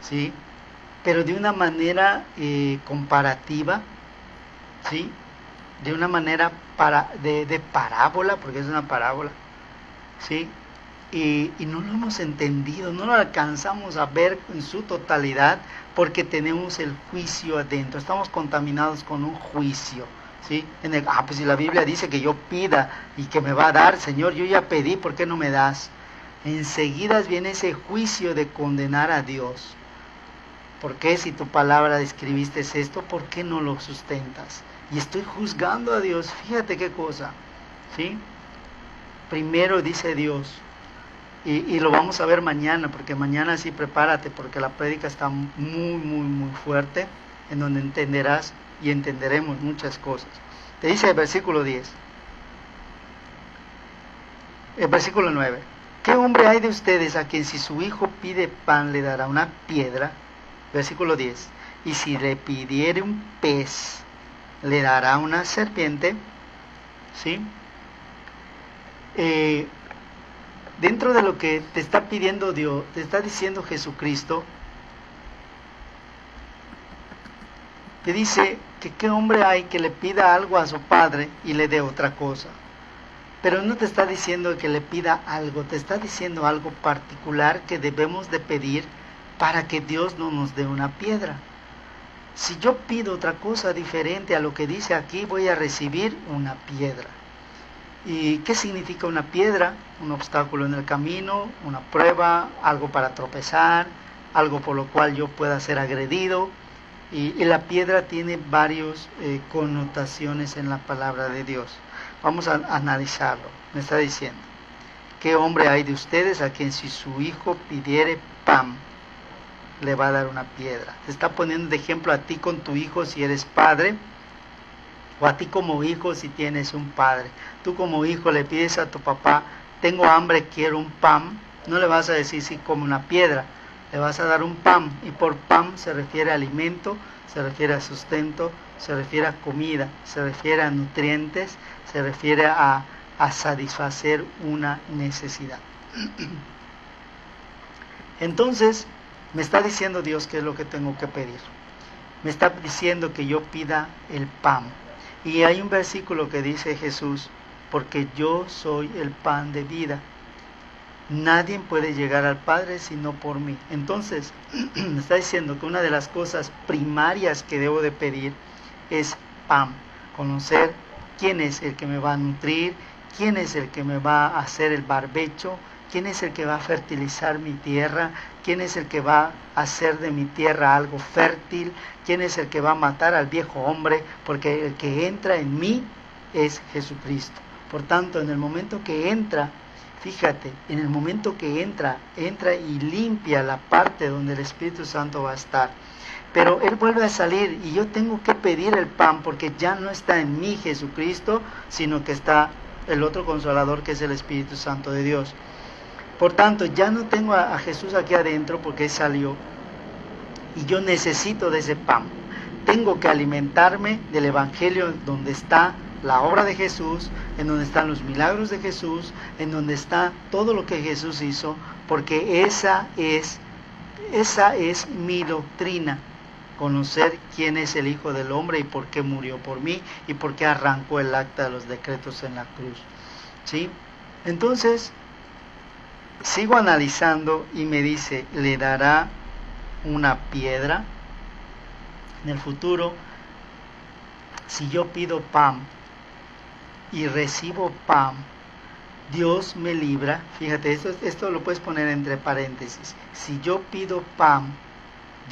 ¿sí? Pero de una manera comparativa, ¿sí? De una manera de parábola, porque es una parábola, ¿sí? Y no lo hemos entendido, no lo alcanzamos a ver en su totalidad, porque tenemos el juicio adentro, estamos contaminados con un juicio, ¿sí? Pues si la Biblia dice que yo pida y que me va a dar, Señor, yo ya pedí, ¿por qué no me das? Enseguida viene ese juicio de condenar a Dios. ¿Por qué si tu palabra describiste esto, por qué no lo sustentas? Y estoy juzgando a Dios, fíjate qué cosa, ¿sí? Primero dice Dios, y lo vamos a ver mañana, porque mañana sí prepárate, porque la prédica está muy fuerte, en donde entenderás y entenderemos muchas cosas. Te dice el versículo 10, el versículo 9, ¿qué hombre hay de ustedes a quien si su hijo pide pan le dará una piedra? Versículo 10, y si le pidiere un pez le dará una serpiente, ¿sí? Dentro de lo que te está pidiendo Dios, te está diciendo Jesucristo, te dice que qué hombre hay que le pida algo a su padre y le dé otra cosa. Pero no te está diciendo que le pida algo, te está diciendo algo particular que debemos de pedir para que Dios no nos dé una piedra. Si yo pido otra cosa diferente a lo que dice aquí, voy a recibir una piedra. ¿Y qué significa una piedra? Un obstáculo en el camino, una prueba, algo para tropezar, algo por lo cual yo pueda ser agredido. Y la piedra tiene varias connotaciones en la palabra de Dios. Vamos a analizarlo. Me está diciendo, ¿qué hombre hay de ustedes a quien si su hijo pidiere pan le va a dar una piedra? Te está poniendo de ejemplo a ti con tu hijo si eres padre, o a ti como hijo si tienes un padre. Tú como hijo le pides a tu papá, tengo hambre, quiero un pan. No le vas a decir sí, como una piedra, le vas a dar un pan. Y por pan se refiere a alimento, se refiere a sustento, se refiere a comida, se refiere a nutrientes, se refiere a satisfacer una necesidad. Entonces, me está diciendo Dios qué es lo que tengo que pedir. Me está diciendo que yo pida el pan. Y hay un versículo que dice Jesús, porque yo soy el pan de vida. Nadie puede llegar al Padre sino por mí. Entonces, me está diciendo que una de las cosas primarias que debo de pedir es pan. Conocer quién es el que me va a nutrir, quién es el que me va a hacer el barbecho, quién es el que va a fertilizar mi tierra, quién es el que va a hacer de mi tierra algo fértil, quién es el que va a matar al viejo hombre, porque el que entra en mí es Jesucristo. Por tanto, en el momento que entra, fíjate, en el momento que entra y limpia la parte donde el Espíritu Santo va a estar. Pero Él vuelve a salir y yo tengo que pedir el pan porque ya no está en mí Jesucristo, sino que está el otro Consolador que es el Espíritu Santo de Dios. Por tanto, ya no tengo a Jesús aquí adentro porque Él salió y yo necesito de ese pan. Tengo que alimentarme del Evangelio donde está la obra de Jesús, en donde están los milagros de Jesús, en donde está todo lo que Jesús hizo, porque esa es mi doctrina, conocer quién es el Hijo del Hombre y por qué murió por mí y por qué arrancó el acta de los decretos en la cruz. ¿Sí? Entonces, sigo analizando y me dice, ¿le dará una piedra? En el futuro, si yo pido pan y recibo pan, Dios me libra. Fíjate, esto lo puedes poner entre paréntesis. Si yo pido pan,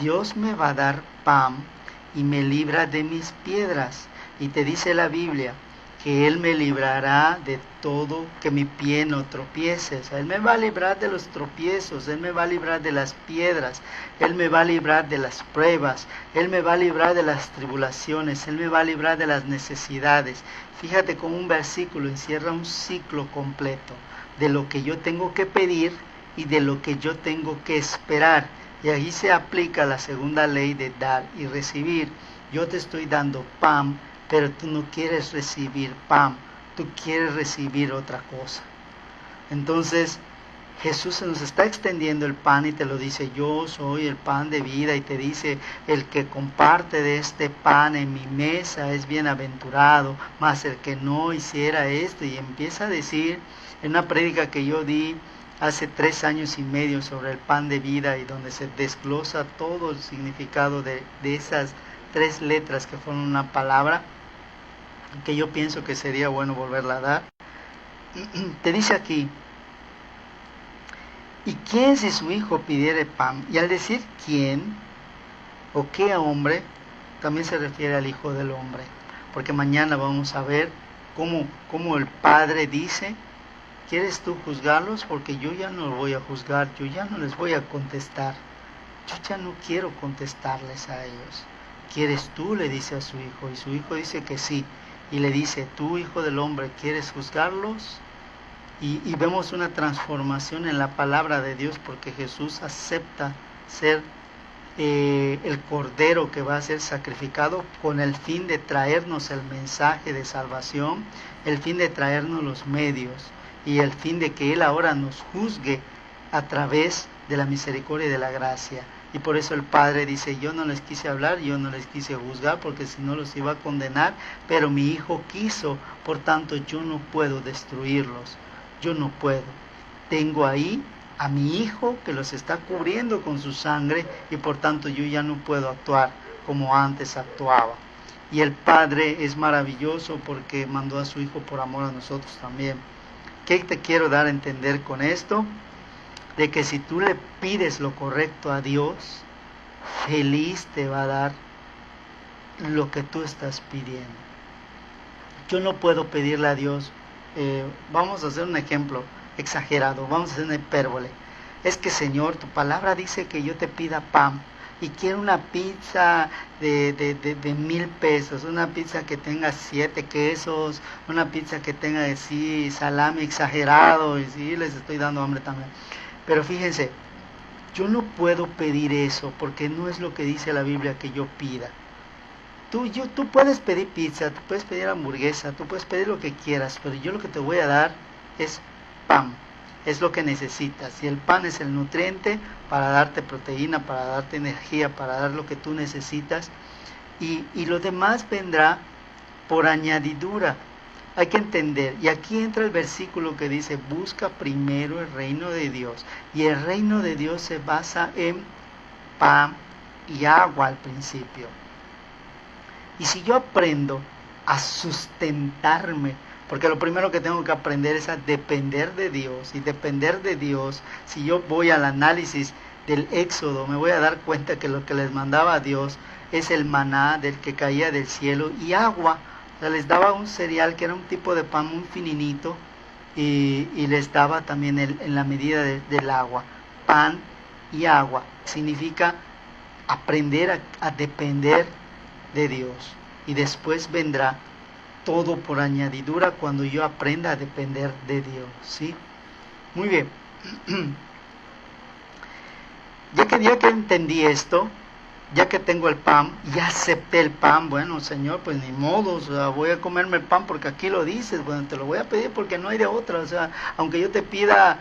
Dios me va a dar pan y me libra de mis piedras. Y te dice la Biblia que Él me librará de todo, que mi pie no tropiece. O sea, Él me va a librar de los tropiezos, Él me va a librar de las piedras, Él me va a librar de las pruebas, Él me va a librar de las tribulaciones, Él me va a librar de las necesidades. Fíjate cómo un versículo encierra un ciclo completo de lo que yo tengo que pedir y de lo que yo tengo que esperar. Y ahí se aplica la segunda ley de dar y recibir. Yo te estoy dando pan, pero tú no quieres recibir pan, tú quieres recibir otra cosa. Entonces, Jesús se nos está extendiendo el pan y te lo dice, yo soy el pan de vida, y te dice, el que comparte de este pan en mi mesa es bienaventurado, mas el que no hiciera esto, y empieza a decir, en una prédica que yo di hace 3 años y medio sobre el pan de vida, y donde se desglosa todo el significado de esas 3 letras que fueron una palabra, que yo pienso que sería bueno volverla a dar. Te dice aquí, ¿y quién si su hijo pidiere pan? Y al decir quién o qué hombre, también se refiere al Hijo del Hombre, porque mañana vamos a ver cómo el Padre dice, ¿quieres tú juzgarlos? Porque yo ya no los voy a juzgar, yo ya no les voy a contestar, yo ya no quiero contestarles a ellos. ¿Quieres tú? Le dice a su hijo, y su hijo dice que sí, y le dice, tú, Hijo del Hombre, ¿quieres juzgarlos? Y vemos una transformación en la palabra de Dios, porque Jesús acepta ser el Cordero que va a ser sacrificado con el fin de traernos el mensaje de salvación, el fin de traernos los medios y el fin de que Él ahora nos juzgue a través de la misericordia y de la gracia. Y por eso el Padre dice, yo no les quise hablar, yo no les quise juzgar, porque si no los iba a condenar, pero mi Hijo quiso, por tanto yo no puedo destruirlos, yo no puedo. Tengo ahí a mi Hijo que los está cubriendo con su sangre, y por tanto yo ya no puedo actuar como antes actuaba. Y el Padre es maravilloso porque mandó a su Hijo por amor a nosotros también. ¿Qué te quiero dar a entender con esto? De que si tú le pides lo correcto a Dios, feliz te va a dar lo que tú estás pidiendo. Yo no puedo pedirle a Dios, vamos a hacer un ejemplo exagerado, vamos a hacer una hipérbole. Es que, Señor, tu palabra dice que yo te pida pan, y quiero una pizza de 1,000 pesos, una pizza que tenga 7 quesos, una pizza que tenga así salami exagerado, y sí, les estoy dando hambre también. Pero fíjense, yo no puedo pedir eso, porque no es lo que dice la Biblia que yo pida. Tú puedes pedir pizza, tú puedes pedir hamburguesa, tú puedes pedir lo que quieras, pero yo lo que te voy a dar es pan, es lo que necesitas. Y el pan es el nutriente para darte proteína, para darte energía, para dar lo que tú necesitas. Y lo demás vendrá por añadidura. Hay que entender, y aquí entra el versículo que dice, busca primero el reino de Dios. Y el reino de Dios se basa en pan y agua al principio. Y si yo aprendo a sustentarme, porque lo primero que tengo que aprender es a depender de Dios, y depender de Dios, si yo voy al análisis del Éxodo, me voy a dar cuenta que lo que les mandaba a Dios es el maná del que caía del cielo y agua. O sea, les daba un cereal que era un tipo de pan muy fininito y les daba también en la medida del agua. Pan y agua significa aprender a depender de Dios, y después vendrá todo por añadidura cuando yo aprenda a depender de Dios, ¿sí? Muy bien. Ya que entendí esto, ya que tengo el pan, ya acepté el pan, bueno, Señor, pues ni modo, o sea, voy a comerme el pan porque aquí lo dices, bueno, te lo voy a pedir porque no hay de otra, o sea, aunque yo te pida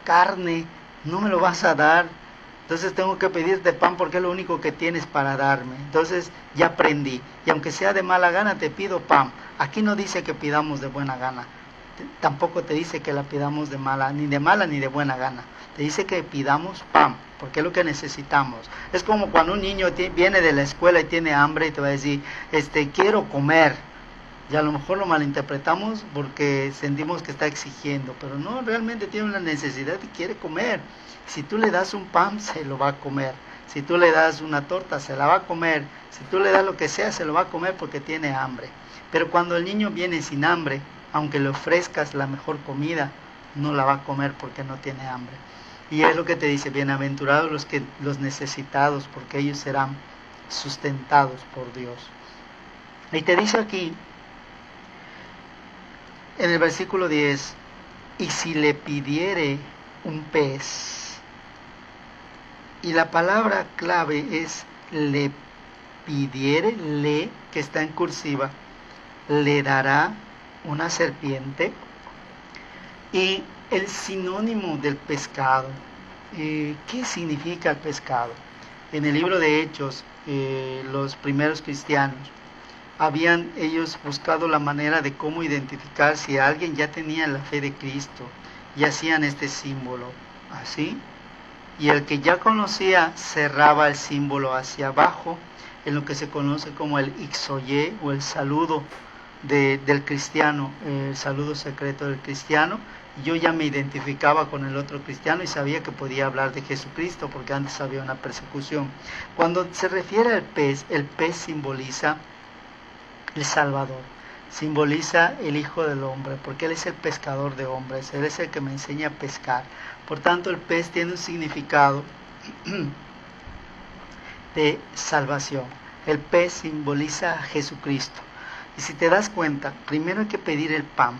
carne, no me lo vas a dar. Entonces tengo que pedirte pan porque es lo único que tienes para darme. Entonces ya aprendí. Y aunque sea de mala gana, te pido pan. Aquí no dice que pidamos de buena gana. Tampoco te dice que la pidamos de mala ni de buena gana. Te dice que pidamos pan, porque es lo que necesitamos. Es como cuando un niño viene de la escuela y tiene hambre y te va a decir, quiero comer. Y a lo mejor lo malinterpretamos porque sentimos que está exigiendo, pero no, realmente tiene una necesidad y quiere comer. Si tú le das un pan, se lo va a comer. Si tú le das una torta, se la va a comer. Si tú le das lo que sea, se lo va a comer porque tiene hambre. Pero cuando el niño viene sin hambre, aunque le ofrezcas la mejor comida, no la va a comer porque no tiene hambre. Y es lo que te dice, bienaventurados los necesitados, porque ellos serán sustentados por Dios. Y te dice aquí, en el versículo 10, y si le pidiere un pez, y la palabra clave es le pidiere, que está en cursiva, le dará una serpiente. Y el sinónimo del pescado, ¿qué significa el pescado? En el libro de Hechos, los primeros cristianos habían ellos buscado la manera de cómo identificar si alguien ya tenía la fe de Cristo, y hacían este símbolo, así, y el que ya conocía cerraba el símbolo hacia abajo, en lo que se conoce como el ixoye, o el saludo del cristiano, el saludo secreto del cristiano. Yo ya me identificaba con el otro cristiano y sabía que podía hablar de Jesucristo, porque antes había una persecución. Cuando se refiere al pez, el pez simboliza el Salvador, simboliza el Hijo del Hombre, porque Él es el pescador de hombres, Él es el que me enseña a pescar. Por tanto, el pez tiene un significado de salvación. El pez simboliza a Jesucristo. Y si te das cuenta, primero hay que pedir el pan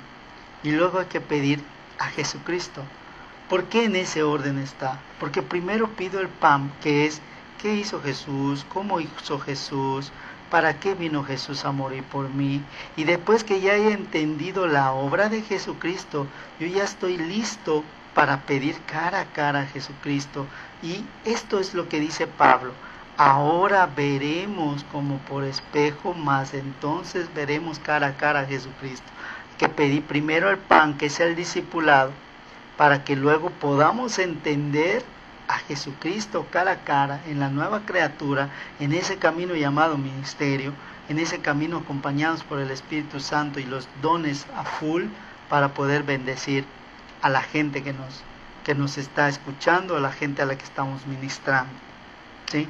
y luego hay que pedir a Jesucristo. ¿Por qué en ese orden está? Porque primero pido el pan, que es ¿qué hizo Jesús? ¿Cómo hizo Jesús? ¿Para qué vino Jesús a morir por mí? Y después que ya he entendido la obra de Jesucristo, yo ya estoy listo para pedir cara a cara a Jesucristo. Y esto es lo que dice Pablo. Ahora veremos como por espejo, mas entonces veremos cara a cara a Jesucristo. Que pedí primero el pan, que es el discipulado, para que luego podamos entender a Jesucristo cara a cara, en la nueva criatura, en ese camino llamado ministerio, en ese camino acompañados por el Espíritu Santo y los dones a full, para poder bendecir a la gente que nos está escuchando, a la gente a la que estamos ministrando, ¿sí?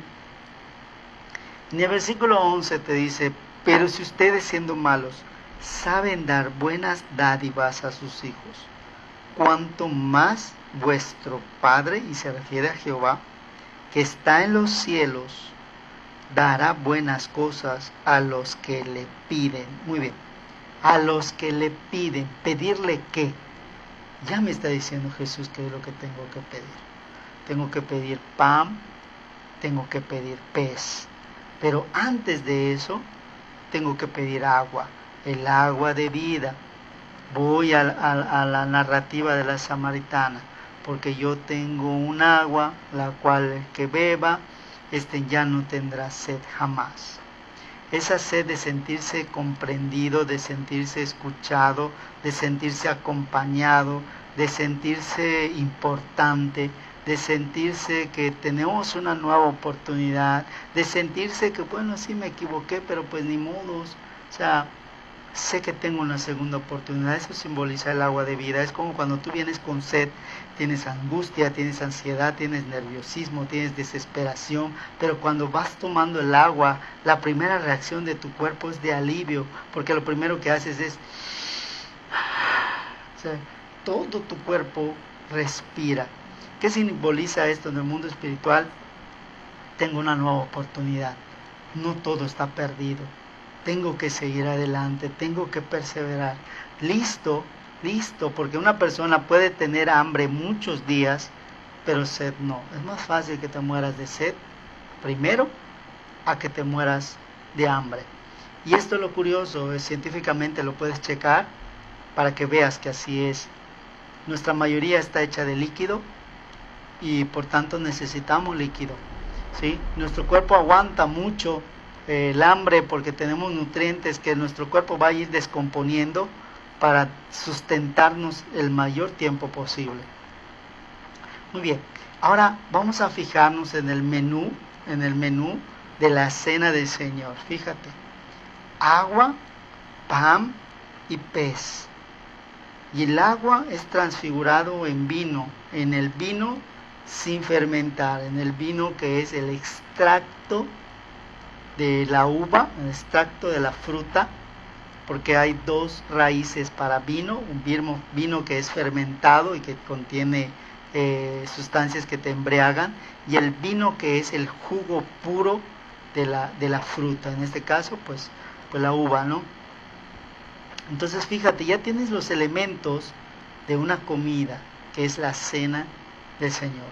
En el versículo 11 te dice, pero si ustedes siendo malos saben dar buenas dádivas a sus hijos, cuanto más vuestro Padre, y se refiere a Jehová, que está en los cielos, dará buenas cosas a los que le piden. Muy bien, a los que le piden. ¿Pedirle qué? Ya me está diciendo Jesús qué es lo que tengo que pedir. Tengo que pedir pan, tengo que pedir pez. Pero antes de eso, tengo que pedir agua, el agua de vida. Voy a la narrativa de la samaritana, porque yo tengo un agua, la cual el que beba, ya no tendrá sed jamás. esa sed de sentirse comprendido, de sentirse escuchado, de sentirse acompañado, de sentirse importante, de sentirse que tenemos una nueva oportunidad, de sentirse que bueno, sí me equivoqué, pero pues ni modos, o sea, sé que tengo una segunda oportunidad. Eso simboliza el agua de vida. Es como cuando tú vienes con sed, tienes angustia, tienes ansiedad, tienes nerviosismo, tienes desesperación, pero cuando vas tomando el agua, la primera reacción de tu cuerpo es de alivio, porque lo primero que haces es, o sea, todo tu cuerpo respira. ¿Qué simboliza esto en el mundo espiritual? Tengo una nueva oportunidad, no todo está perdido, tengo que seguir adelante, tengo que perseverar, listo, porque una persona puede tener hambre muchos días, pero sed no. Es más fácil que te mueras de sed primero a que te mueras de hambre. Y esto es lo curioso, científicamente lo puedes checar para que veas que así es. Nuestra mayoría está hecha de líquido y por tanto necesitamos líquido, ¿sí? Nuestro cuerpo aguanta mucho el hambre porque tenemos nutrientes que nuestro cuerpo va a ir descomponiendo para sustentarnos el mayor tiempo posible. Muy bien, ahora vamos a fijarnos en el menú de la cena del Señor. Fíjate, agua, pan y pez. Y el agua es transfigurado en vino, en el vino sin fermentar, en el vino que es el extracto de la uva, el extracto de la fruta, porque hay dos raíces para vino, un vino que es fermentado y que contiene sustancias que te embriagan, y el vino que es el jugo puro de la fruta, en este caso pues la uva, ¿no? Entonces fíjate, ya tienes los elementos de una comida, que es la cena del Señor.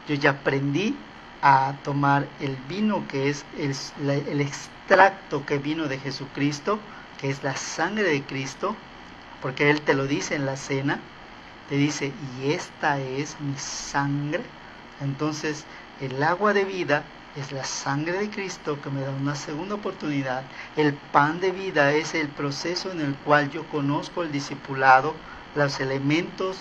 Yo ya aprendí a tomar el vino que es el extracto que vino de Jesucristo, que es la sangre de Cristo, porque Él te lo dice en la cena, te dice, y esta es mi sangre. Entonces el agua de vida es la sangre de Cristo que me da una segunda oportunidad. El pan de vida es el proceso en el cual yo conozco el discipulado, los elementos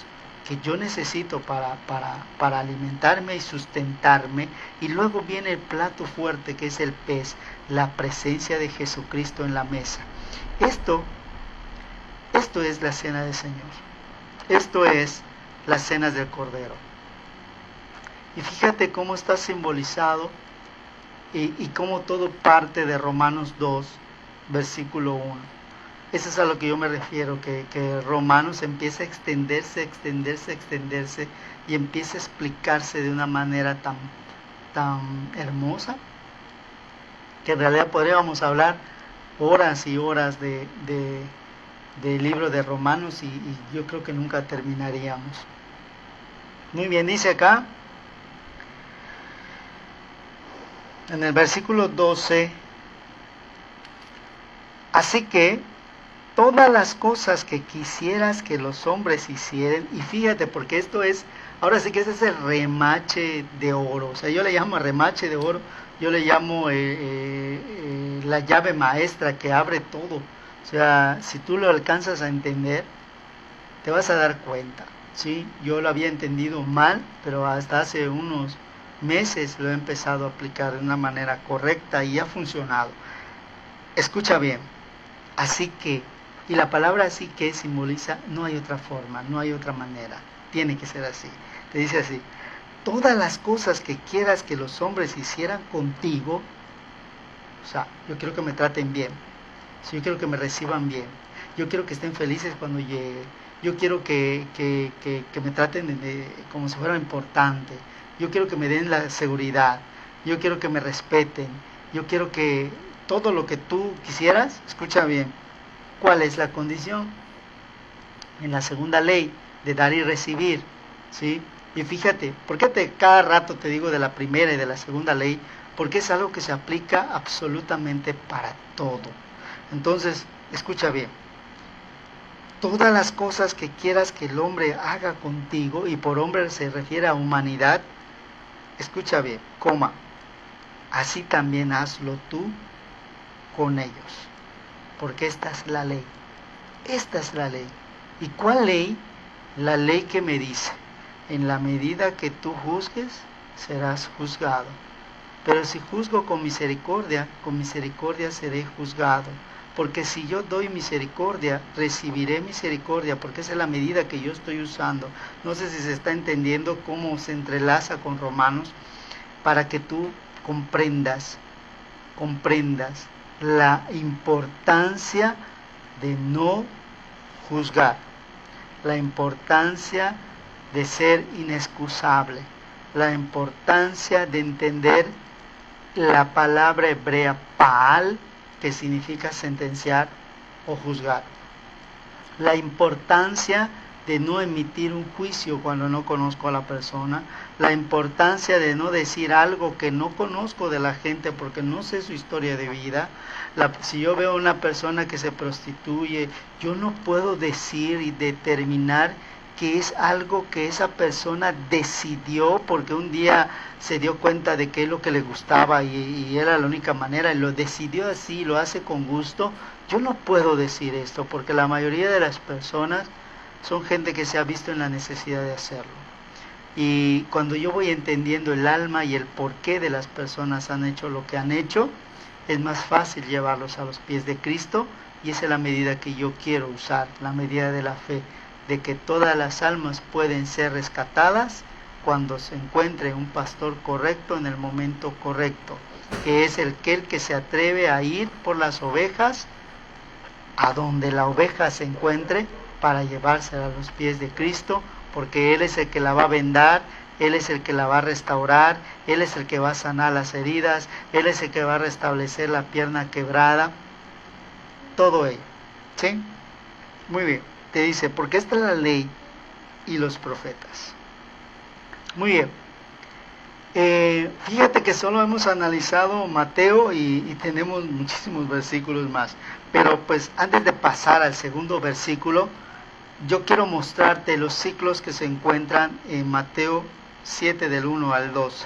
que yo necesito para alimentarme y sustentarme, y luego viene el plato fuerte que es el pez, la presencia de Jesucristo en la mesa. Esto es la cena del Señor, esto es las cenas del Cordero. Y fíjate cómo está simbolizado y cómo todo parte de Romanos 2, versículo 1. Eso es a lo que yo me refiero, que Romanos empieza a extenderse y empieza a explicarse de una manera tan hermosa, que en realidad podríamos hablar horas y horas del libro de Romanos y yo creo que nunca terminaríamos. Muy bien, dice acá, en el versículo 12, así que todas las cosas que quisieras que los hombres hicieran, y fíjate, porque esto es, ahora sí que ese es el remache de oro, o sea, yo le llamo remache de oro, yo le llamo la llave maestra que abre todo, o sea, si tú lo alcanzas a entender, te vas a dar cuenta, ¿sí? Yo lo había entendido mal, pero hasta hace unos meses lo he empezado a aplicar de una manera correcta y ha funcionado. Escucha bien, así que, y la palabra así que simboliza, no hay otra forma, no hay otra manera, tiene que ser así. Te dice así, todas las cosas que quieras que los hombres hicieran contigo, o sea, yo quiero que me traten bien, yo quiero que me reciban bien, yo quiero que estén felices cuando llegue, yo quiero que me traten como si fuera importante, yo quiero que me den la seguridad, yo quiero que me respeten, yo quiero que todo lo que tú quisieras, escucha bien, ¿cuál es la condición? En la segunda ley de dar y recibir, ¿sí? Y fíjate, ¿por qué cada rato te digo de la primera y de la segunda ley? Porque es algo que se aplica absolutamente para todo. Entonces, escucha bien, todas las cosas que quieras que el hombre haga contigo, y por hombre se refiere a humanidad, escucha bien, así también hazlo tú con ellos. Porque esta es la ley. Esta es la ley. ¿Y cuál ley? La ley que me dice, en la medida que tú juzgues, serás juzgado. Pero si juzgo con misericordia seré juzgado. Porque si yo doy misericordia, recibiré misericordia, porque esa es la medida que yo estoy usando. No sé si se está entendiendo cómo se entrelaza con Romanos, para que tú comprendas la importancia de no juzgar, la importancia de ser inexcusable, la importancia de entender la palabra hebrea Baal, que significa sentenciar o juzgar, la importancia de no emitir un juicio cuando no conozco a la persona, la importancia de no decir algo que no conozco de la gente porque no sé su historia de vida. Si yo veo a una persona que se prostituye, yo no puedo decir y determinar que es algo que esa persona decidió porque un día se dio cuenta de que es lo que le gustaba y era la única manera y lo decidió así y lo hace con gusto. Yo no puedo decir esto porque la mayoría de las personas son gente que se ha visto en la necesidad de hacerlo. Y cuando yo voy entendiendo el alma y el porqué de las personas han hecho lo que han hecho, es más fácil llevarlos a los pies de Cristo, y esa es la medida que yo quiero usar, la medida de la fe, de que todas las almas pueden ser rescatadas cuando se encuentre un pastor correcto en el momento correcto, que es aquel que se atreve a ir por las ovejas a donde la oveja se encuentre, para llevársela a los pies de Cristo, porque Él es el que la va a vendar, Él es el que la va a restaurar, Él es el que va a sanar las heridas, Él es el que va a restablecer la pierna quebrada, todo ello, ¿sí? Muy bien, te dice, porque esta es la ley y los profetas. Muy bien, fíjate que solo hemos analizado Mateo y tenemos muchísimos versículos más, pero pues antes de pasar al segundo versículo, yo quiero mostrarte los ciclos que se encuentran en Mateo 7 del 1 al 12.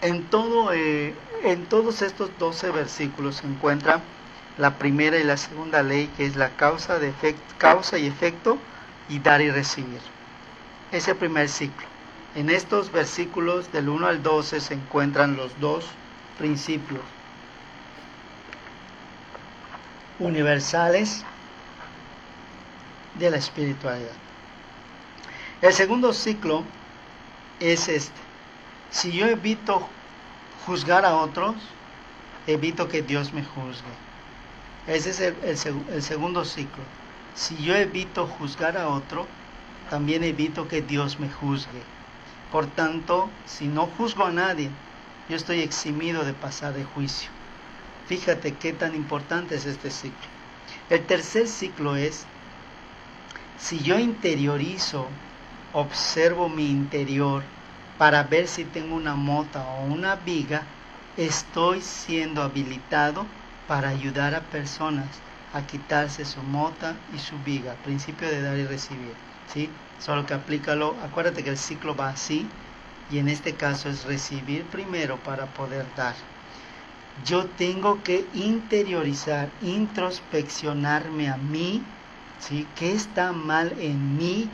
En todos estos 12 versículos se encuentra la primera y la segunda ley, que es la causa y efecto y dar y recibir. Ese primer ciclo. En estos versículos del 1 al 12 se encuentran los dos principios universales de la espiritualidad. El segundo ciclo es este: si yo evito juzgar a otros, evito que Dios me juzgue. Ese es el segundo ciclo. Si yo evito juzgar a otro, también evito que Dios me juzgue. Por tanto, si no juzgo a nadie, yo estoy eximido de pasar de juicio. Fíjate qué tan importante es este ciclo. El tercer ciclo es: si yo interiorizo, observo mi interior para ver si tengo una mota o una viga, estoy siendo habilitado para ayudar a personas a quitarse su mota y su viga. Principio de dar y recibir, ¿sí? Solo que aplícalo, acuérdate que el ciclo va así, y en este caso es recibir primero para poder dar. Yo tengo que interiorizar, introspeccionarme a mí, ¿sí? ¿Qué está mal en mí?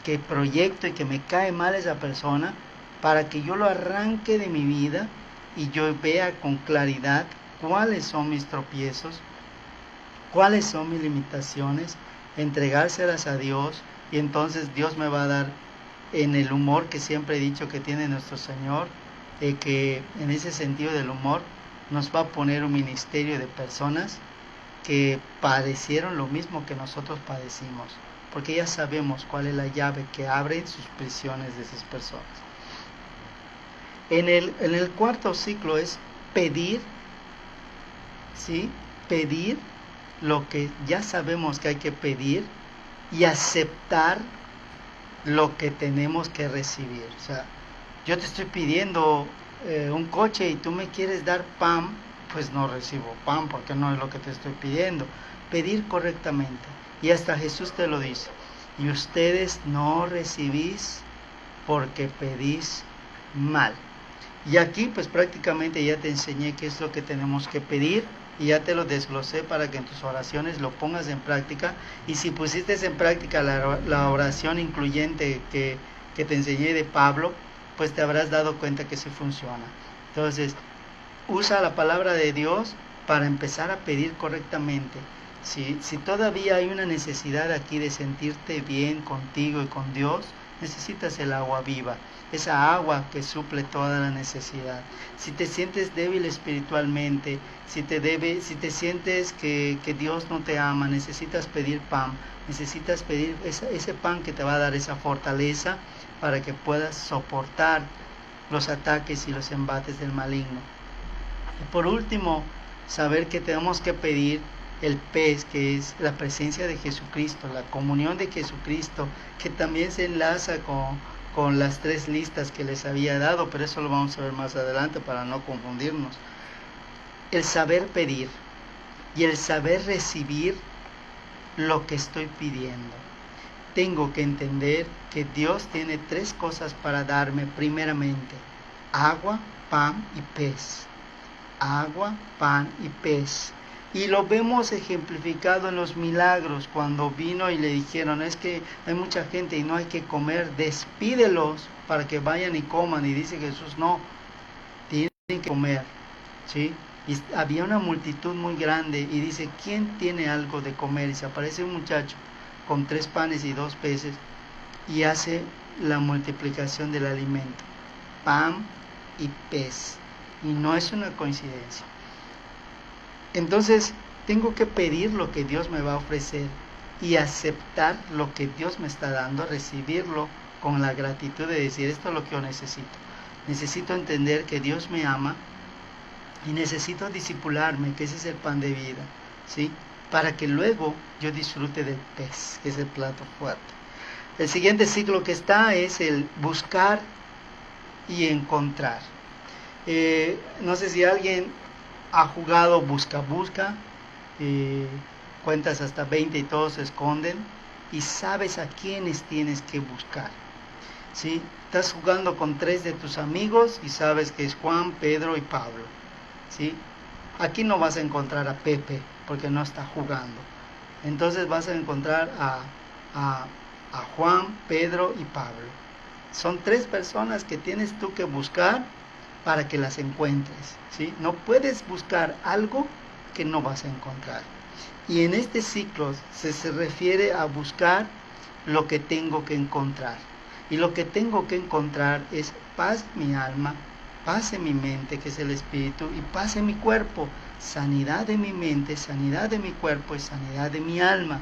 ¿Qué proyecto y que me cae mal esa persona? Para que yo lo arranque de mi vida y yo vea con claridad cuáles son mis tropiezos, cuáles son mis limitaciones, entregárselas a Dios, y entonces Dios me va a dar, en el humor que siempre he dicho que tiene nuestro Señor, que en ese sentido del humor nos va a poner un ministerio de personas que padecieron lo mismo que nosotros padecimos, porque ya sabemos cuál es la llave que abre sus prisiones de esas personas. En el cuarto ciclo es pedir, ¿sí? Pedir lo que ya sabemos que hay que pedir y aceptar lo que tenemos que recibir. O sea, yo te estoy pidiendo un coche y tú me quieres dar pan, pues no recibo pan porque no es lo que te estoy pidiendo. Pedir correctamente. Y hasta Jesús te lo dice: y ustedes no recibís porque pedís mal. Y aquí pues prácticamente ya te enseñé qué es lo que tenemos que pedir y ya te lo desglosé para que en tus oraciones lo pongas en práctica. Y si pusiste en práctica la oración incluyente que te enseñé de Pablo, pues te habrás dado cuenta que sí funciona. Entonces, usa la palabra de Dios para empezar a pedir correctamente. Si todavía hay una necesidad aquí de sentirte bien contigo y con Dios, necesitas el agua viva, esa agua que suple toda la necesidad. Si te sientes débil espiritualmente, si te sientes que Dios no te ama, necesitas pedir pan, necesitas pedir ese pan que te va a dar esa fortaleza para que puedas soportar los ataques y los embates del maligno. Y por último, saber que tenemos que pedir el pez, que es la presencia de Jesucristo, la comunión de Jesucristo, que también se enlaza con las 3 listas que les había dado, pero eso lo vamos a ver más adelante para no confundirnos. El saber pedir y el saber recibir lo que estoy pidiendo. Tengo que entender que Dios tiene 3 cosas para darme primeramente: agua, pan y pez. Agua, pan y pez. Y lo vemos ejemplificado en los milagros, cuando vino y le dijeron: es que hay mucha gente y no hay que comer, despídelos para que vayan y coman. Y dice Jesús: no, tienen que comer, ¿sí? Y había una multitud muy grande y dice: ¿quién tiene algo de comer? Y se aparece un muchacho con 3 panes y 2 peces y hace la multiplicación del alimento, pan y pez. Y no es una coincidencia. Entonces, tengo que pedir lo que Dios me va a ofrecer y aceptar lo que Dios me está dando, recibirlo con la gratitud de decir: esto es lo que yo necesito. Necesito entender que Dios me ama y necesito discipularme, que ese es el pan de vida, ¿sí? Para que luego yo disfrute del pez, que es el plato fuerte. El siguiente ciclo que está es el buscar y encontrar. No sé si alguien ha jugado busca, cuentas hasta 20 y todos se esconden, y sabes a quiénes tienes que buscar, ¿sí? Estás jugando con 3 de tus amigos y sabes que es Juan, Pedro y Pablo, ¿sí? Aquí no vas a encontrar a Pepe porque no está jugando. Entonces vas a encontrar a Juan, Pedro y Pablo. Son 3 personas que tienes tú que buscar para que las encuentres, ¿sí? No puedes buscar algo que no vas a encontrar. Y en este ciclo se refiere a buscar lo que tengo que encontrar. Y lo que tengo que encontrar es paz en mi alma, paz en mi mente, que es el espíritu, y paz en mi cuerpo, sanidad de mi mente, sanidad de mi cuerpo y sanidad de mi alma.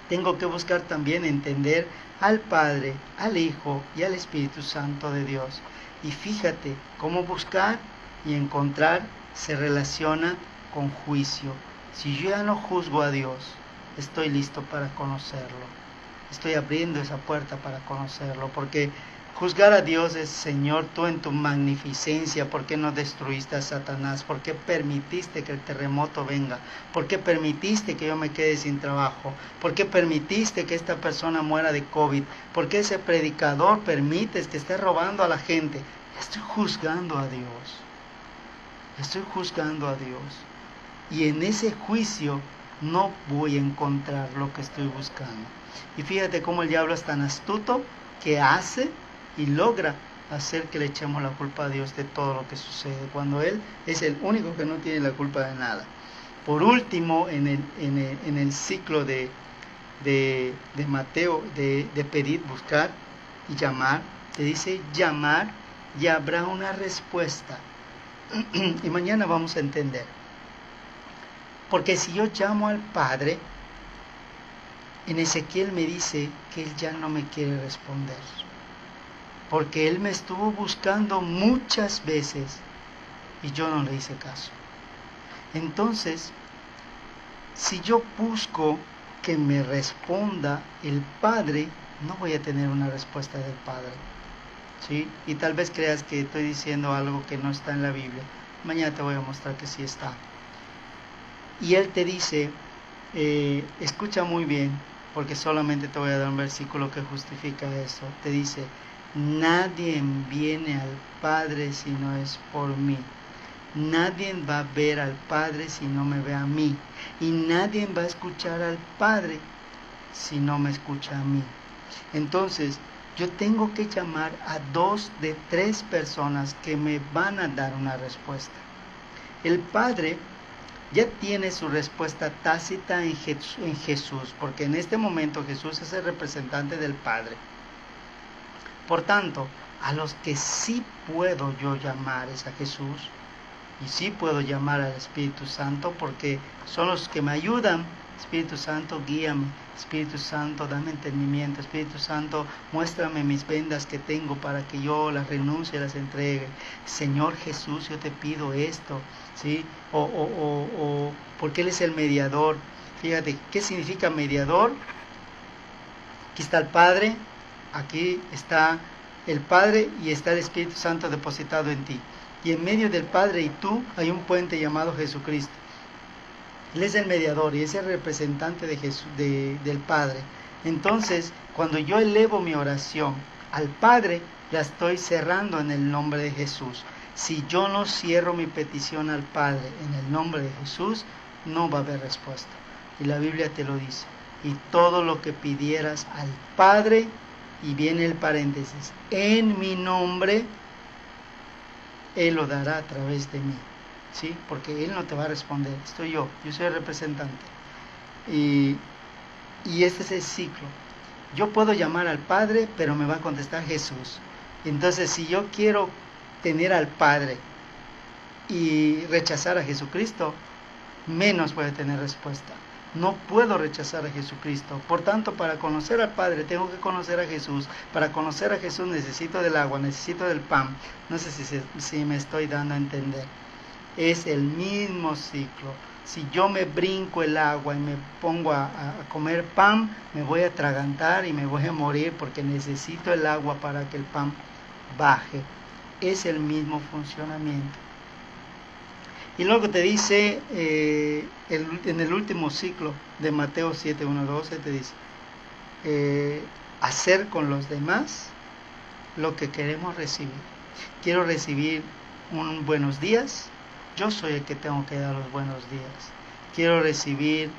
Tengo que buscar también entender al Padre, al Hijo y al Espíritu Santo de Dios. Y fíjate cómo buscar y encontrar se relaciona con juicio. Si yo ya no juzgo a Dios, estoy listo para conocerlo. Estoy abriendo esa puerta para conocerlo, porque juzgar a Dios es: Señor, tú en tu magnificencia, ¿por qué no destruiste a Satanás? ¿Por qué permitiste que el terremoto venga? ¿Por qué permitiste que yo me quede sin trabajo? ¿Por qué permitiste que esta persona muera de COVID? ¿Por qué ese predicador permites que esté robando a la gente? Estoy juzgando a Dios. Estoy juzgando a Dios. Y en ese juicio no voy a encontrar lo que estoy buscando. Y fíjate cómo el diablo es tan astuto que hace y logra hacer que le echemos la culpa a Dios de todo lo que sucede, cuando Él es el único que no tiene la culpa de nada. Por último, en el ciclo de Mateo, de pedir, buscar y llamar, te dice: llamar y habrá una respuesta. Y mañana vamos a entender. Porque si yo llamo al Padre, en Ezequiel me dice que Él ya no me quiere responder, porque Él me estuvo buscando muchas veces y yo no le hice caso. Entonces, si yo busco que me responda el Padre, no voy a tener una respuesta del Padre, ¿sí? Y tal vez creas que estoy diciendo algo que no está en la Biblia. Mañana te voy a mostrar que sí está. Y Él te dice, escucha muy bien, porque solamente te voy a dar un versículo que justifica eso. Te dice: nadie viene al Padre si no es por mí. nadie va a ver al Padre si no me ve a mí, y nadie va a escuchar al Padre si no me escucha a mí. Entonces, yo tengo que llamar a 2 de 3 personas que me van a dar una respuesta. El Padre ya tiene su respuesta tácita en Jesús, porque en este momento Jesús es el representante del Padre. Por tanto, a los que sí puedo yo llamar es a Jesús, y sí puedo llamar al Espíritu Santo, porque son los que me ayudan. Espíritu Santo, guíame. Espíritu Santo, dame entendimiento. Espíritu Santo, muéstrame mis vendas que tengo para que yo las renuncie y las entregue. Señor Jesús, yo te pido esto, ¿sí? Porque Él es el mediador. Fíjate, ¿qué significa mediador? Aquí está el Padre, aquí está el Padre y está el Espíritu Santo depositado en ti. Y en medio del Padre y tú hay un puente llamado Jesucristo. Él es el mediador y es el representante de del Padre. Entonces, cuando yo elevo mi oración al Padre, la estoy cerrando en el nombre de Jesús. Si yo no cierro mi petición al Padre en el nombre de Jesús, no va a haber respuesta. Y la Biblia te lo dice. Y todo lo que pidieras al Padre, y viene el paréntesis, en mi nombre, Él lo dará a través de mí, ¿sí? Porque Él no te va a responder, soy yo soy el representante. Y este es el ciclo. Yo puedo llamar al Padre, pero me va a contestar Jesús. Entonces, si yo quiero tener al Padre y rechazar a Jesucristo, menos voy a tener respuesta. No puedo rechazar a Jesucristo. Por tanto, para conocer al Padre tengo que conocer a Jesús. Para conocer a Jesús necesito del agua, necesito del pan. No sé si me estoy dando a entender. Es el mismo ciclo. Si yo me brinco el agua y me pongo a comer pan, me voy a atragantar y me voy a morir porque necesito el agua para que el pan baje. Es el mismo funcionamiento. Y luego te dice, en el último ciclo de Mateo 7, 1, 12, te dice, hacer con los demás lo que queremos recibir. Quiero recibir un buenos días, yo soy el que tengo que dar los buenos días. Quiero recibir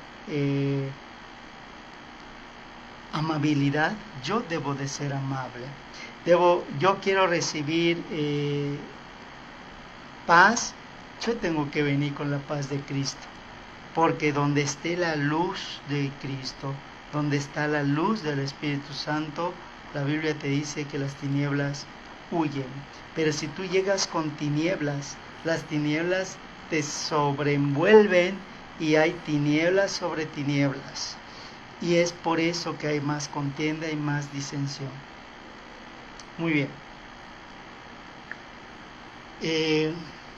amabilidad, yo debo de ser amable. Yo quiero recibir paz, yo tengo que venir con la paz de Cristo, porque donde esté la luz de Cristo, donde está la luz del Espíritu Santo, la Biblia te dice que las tinieblas huyen. Pero si tú llegas con tinieblas, las tinieblas te sobreenvuelven y hay tinieblas sobre tinieblas. Y es por eso que hay más contienda y más disensión. Muy bien.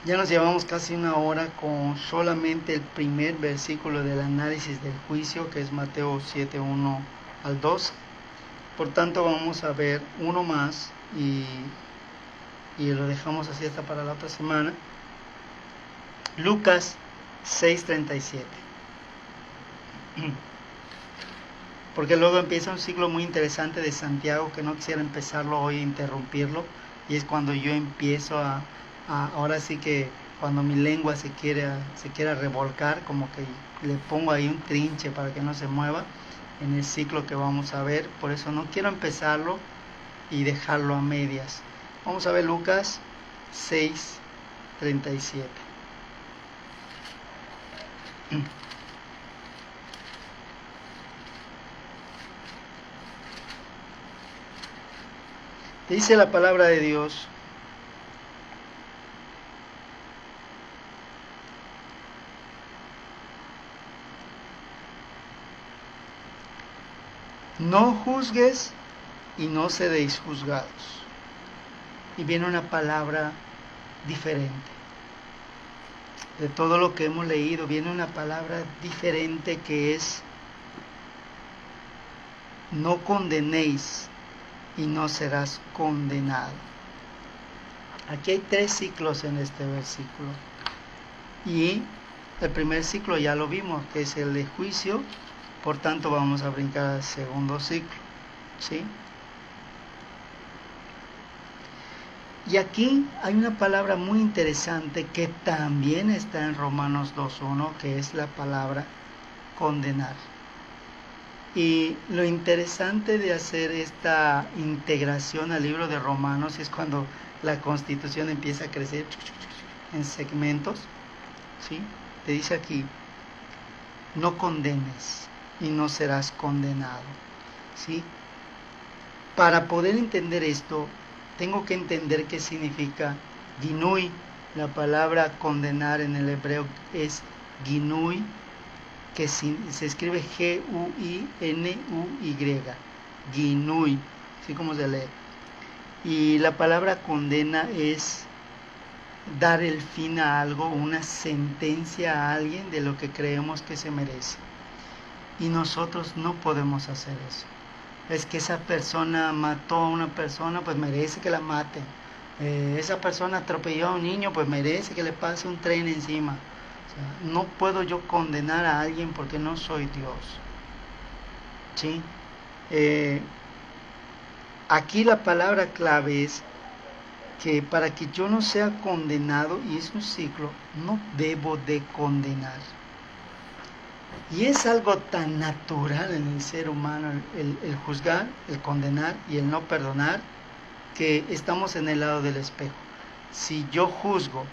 Ya nos llevamos casi una hora con solamente el primer versículo del análisis del juicio, que es Mateo 7, 1 al 2. Por tanto, vamos a ver uno más y lo dejamos así hasta para la otra semana. Lucas 6:37. Porque luego empieza un ciclo muy interesante de Santiago que no quisiera empezarlo hoy e interrumpirlo. Y es cuando yo empiezo ahora sí que cuando mi lengua se quiera revolcar, como que le pongo ahí un trinche para que no se mueva en el ciclo que vamos a ver. Por eso no quiero empezarlo y dejarlo a medias. Vamos a ver Lucas 6:37. Dice la palabra de Dios: no juzgues y no seréis juzgados. Y viene una palabra diferente. De todo lo que hemos leído, viene una palabra diferente que es: no condenéis y no serás condenado. Aquí hay 3 ciclos en este versículo. Y el primer ciclo ya lo vimos, que es el de juicio. Por tanto, vamos a brincar al segundo ciclo, ¿sí? Y aquí hay una palabra muy interesante que también está en Romanos 2.1, que es la palabra condenar. Y lo interesante de hacer esta integración al libro de Romanos es cuando la Constitución empieza a crecer en segmentos, ¿sí? Te dice aquí, no condenes y no serás condenado, ¿sí? Para poder entender esto, tengo que entender qué significa ginui. La palabra condenar en el hebreo es ginui, que se escribe G-U-I-N-U-Y, ginui, así como se lee. Y la palabra condena es dar el fin a algo, una sentencia a alguien de lo que creemos que se merece. Y nosotros no podemos hacer eso. Es que esa persona mató a una persona, pues merece que la maten. Esa persona atropelló a un niño, pues merece que le pase un tren encima. O sea, no puedo yo condenar a alguien porque no soy Dios. ¿Sí? Aquí la palabra clave es que para que yo no sea condenado, y es un ciclo, no debo de condenar. Y es algo tan natural en el ser humano el juzgar, el condenar y el no perdonar, que estamos en el lado del espejo. Si yo juzgo,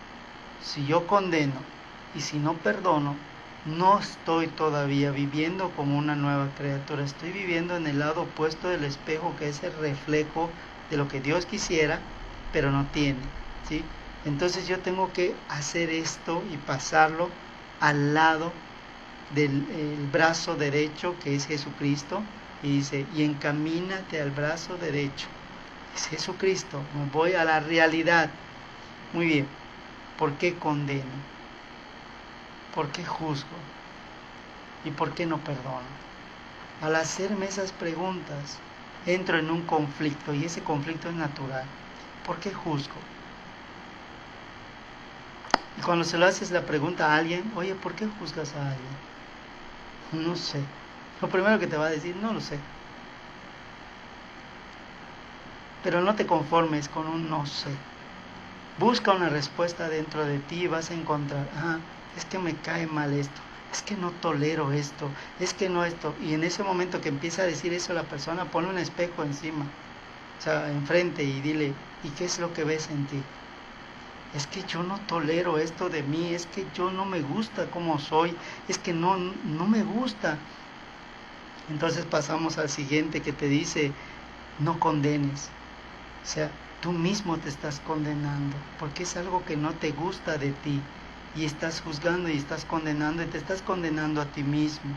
si yo condeno y si no perdono, no estoy todavía viviendo como una nueva criatura. Estoy viviendo en el lado opuesto del espejo, que es el reflejo de lo que Dios quisiera, pero no tiene, ¿sí? Entonces yo tengo que hacer esto y pasarlo al lado del brazo derecho, que es Jesucristo, y dice, y encamínate al brazo derecho, es Jesucristo. Me voy a la realidad. Muy bien, ¿por qué condeno? ¿Por qué juzgo? ¿Y por qué no perdono? Al hacerme esas preguntas, entro en un conflicto, y ese conflicto es natural. ¿Por qué juzgo? Y cuando se lo haces la pregunta a alguien, oye, ¿por qué juzgas a alguien? No sé. Lo primero que te va a decir, no lo sé. Pero no te conformes con un no sé. Busca una respuesta dentro de ti y vas a encontrar, es que me cae mal esto, es que no tolero esto, es que no esto. Y en ese momento que empieza a decir eso la persona, pone un espejo encima, o sea, enfrente, y dile, ¿y qué es lo que ves en ti? Es que yo no tolero esto de mí, es que yo no me gusta como soy, es que no me gusta. Entonces pasamos al siguiente, que te dice, no condenes. O sea, tú mismo te estás condenando, porque es algo que no te gusta de ti, y estás juzgando y estás condenando, y te estás condenando a ti mismo.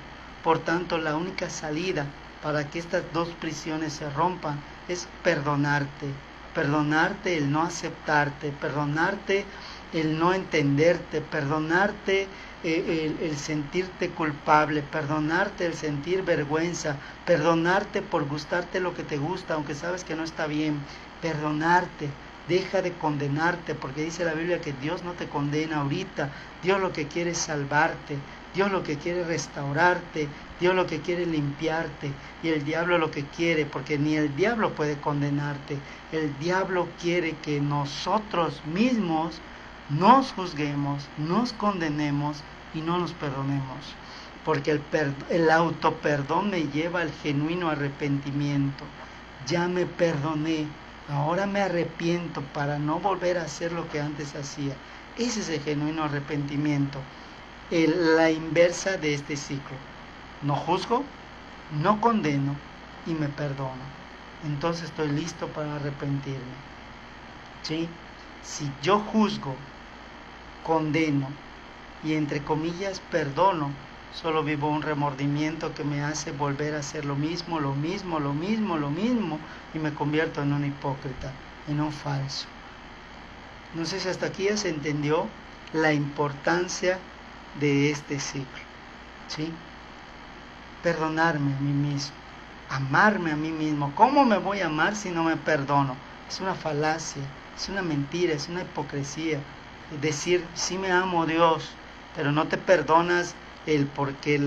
Por tanto, la única salida para que estas dos prisiones se rompan es perdonarte. Perdonarte el no aceptarte, perdonarte el no entenderte, perdonarte el sentirte culpable, perdonarte el sentir vergüenza, perdonarte por gustarte lo que te gusta, aunque sabes que no está bien, perdonarte. Deja de condenarte, porque dice la Biblia que Dios no te condena ahorita. Dios lo que quiere es salvarte, Dios lo que quiere es restaurarte, Dios lo que quiere es limpiarte, y el diablo lo que quiere, porque ni el diablo puede condenarte, el diablo quiere que nosotros mismos nos juzguemos, nos condenemos y no nos perdonemos, porque el autoperdón me lleva al genuino arrepentimiento. Ya me perdoné, ahora me arrepiento para no volver a hacer lo que antes hacía. Ese es el genuino arrepentimiento, la inversa de este ciclo. No juzgo, no condeno y me perdono. Entonces estoy listo para arrepentirme. ¿Sí? Si yo juzgo, condeno y entre comillas perdono, solo vivo un remordimiento que me hace volver a hacer lo mismo, y me convierto en un hipócrita, en un falso. No sé si hasta aquí ya se entendió la importancia de este ciclo, ¿sí? Perdonarme a mí mismo, amarme a mí mismo. ¿Cómo me voy a amar si no me perdono? Es una falacia, es una mentira, es una hipocresía. Decir, sí me amo, Dios, pero no te perdonas porque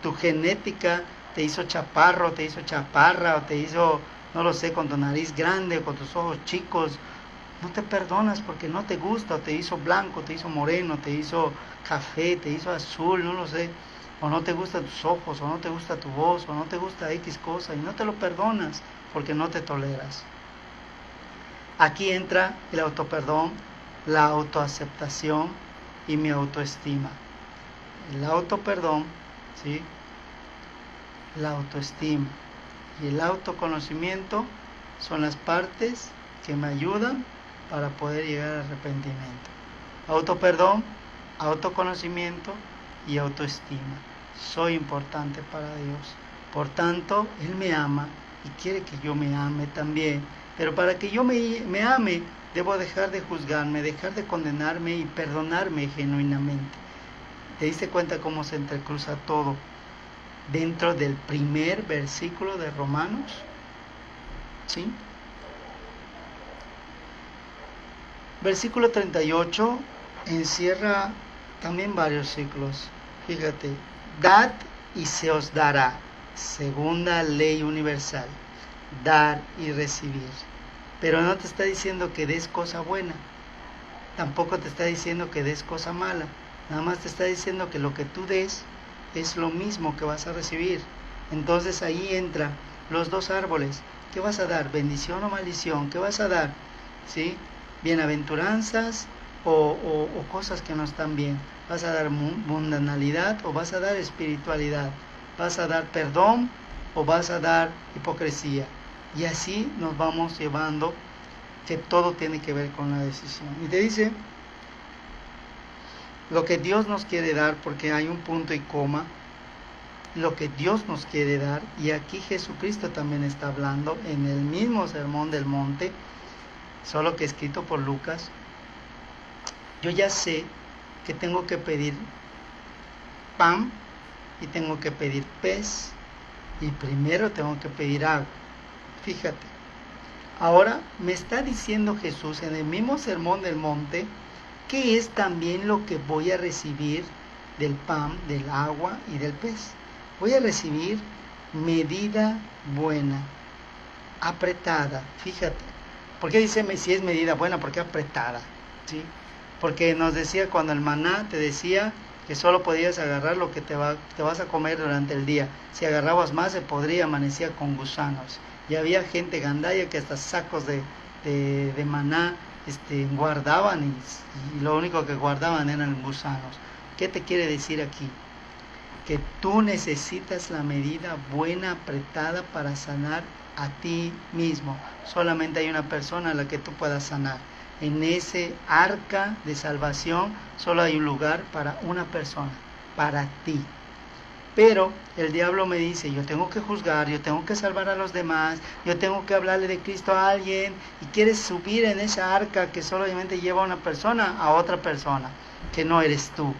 tu genética te hizo chaparro, te hizo chaparra, o te hizo, no lo sé, con tu nariz grande, o con tus ojos chicos, no te perdonas porque no te gusta, o te hizo blanco, te hizo moreno, te hizo café, te hizo azul, no lo sé, o no te gustan tus ojos, o no te gusta tu voz, o no te gusta X cosa, y no te lo perdonas porque no te toleras. Aquí entra el autoperdón, la autoaceptación y mi autoestima. El autoperdón, ¿sí? La autoestima y el autoconocimiento son las partes que me ayudan para poder llegar al arrepentimiento. Autoperdón, autoconocimiento y autoestima. Soy importante para Dios. Por tanto, Él me ama y quiere que yo me ame también. Pero para que yo me ame, debo dejar de juzgarme, dejar de condenarme y perdonarme genuinamente. ¿Te diste cuenta cómo se entrecruza todo dentro del primer versículo de Romanos? ¿Sí? Versículo 38 encierra también varios ciclos. Fíjate, dad y se os dará, segunda ley universal, dar y recibir. Pero no te está diciendo que des cosa buena, tampoco te está diciendo que des cosa mala, nada más te está diciendo que lo que tú des es lo mismo que vas a recibir. Entonces ahí entran los dos árboles. ¿Qué vas a dar? ¿Bendición o maldición? ¿Qué vas a dar? ¿Sí? ¿Bienaventuranzas o cosas que no están bien? ¿Vas a dar mundanalidad o vas a dar espiritualidad? ¿Vas a dar perdón o vas a dar hipocresía? Y así nos vamos llevando, que todo tiene que ver con la decisión. Y te dice lo que Dios nos quiere dar, porque hay un punto y coma, lo que Dios nos quiere dar, y aquí Jesucristo también está hablando en el mismo Sermón del Monte, solo que escrito por Lucas. Yo ya sé que tengo que pedir pan y tengo que pedir pez, y primero tengo que pedir agua. Fíjate, ahora me está diciendo Jesús en el mismo Sermón del Monte que es también lo que voy a recibir del pan, del agua y del pez. Voy a recibir medida buena, apretada. Fíjate, ¿por qué dice si es medida buena? ¿Por qué apretada? ¿Sí? Porque nos decía cuando el maná te decía que solo podías agarrar lo que te vas a comer durante el día. Si agarrabas más se podría, amanecía con gusanos. Y había gente gandaya que hasta sacos de maná guardaban y lo único que guardaban eran gusanos. ¿Qué te quiere decir aquí? Que tú necesitas la medida buena, apretada para sanar a ti mismo. Solamente hay una persona a la que tú puedas sanar. En ese arca de salvación solo hay un lugar para una persona, para ti. Pero el diablo me dice, yo tengo que juzgar, yo tengo que salvar a los demás, yo tengo que hablarle de Cristo a alguien, y quieres subir en esa arca que solamente lleva a una persona a otra persona, que no eres tú.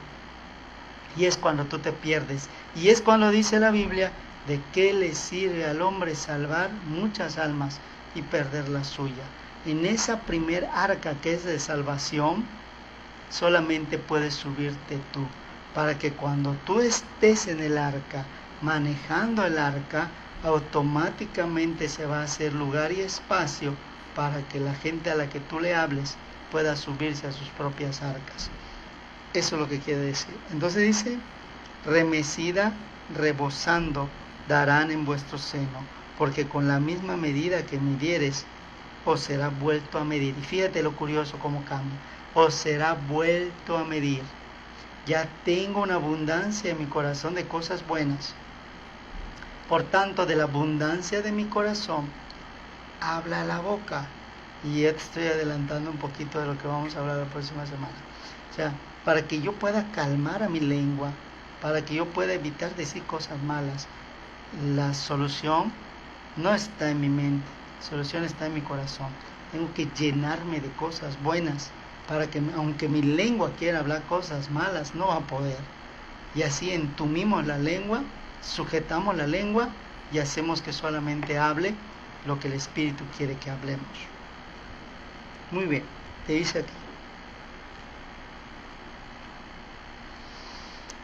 Y es cuando tú te pierdes. Y es cuando dice la Biblia, ¿de qué le sirve al hombre salvar muchas almas y perder la suya? En esa primer arca que es de salvación, solamente puedes subirte tú, para que cuando tú estés en el arca, manejando el arca, automáticamente se va a hacer lugar y espacio para que la gente a la que tú le hables pueda subirse a sus propias arcas. Eso es lo que quiere decir. Entonces dice, remecida, rebosando, darán en vuestro seno, porque con la misma medida que midieres, os será vuelto a medir. Y fíjate lo curioso cómo cambia. Os será vuelto a medir. Ya tengo una abundancia en mi corazón de cosas buenas. Por tanto, de la abundancia de mi corazón, habla la boca. Y ya te estoy adelantando un poquito de lo que vamos a hablar la próxima semana. O sea, para que yo pueda calmar a mi lengua, para que yo pueda evitar decir cosas malas, la solución no está en mi mente, la solución está en mi corazón. Tengo que llenarme de cosas buenas, para que aunque mi lengua quiera hablar cosas malas, no va a poder. Y así entumimos la lengua, sujetamos la lengua y hacemos que solamente hable lo que el Espíritu quiere que hablemos. Muy bien, te dice aquí.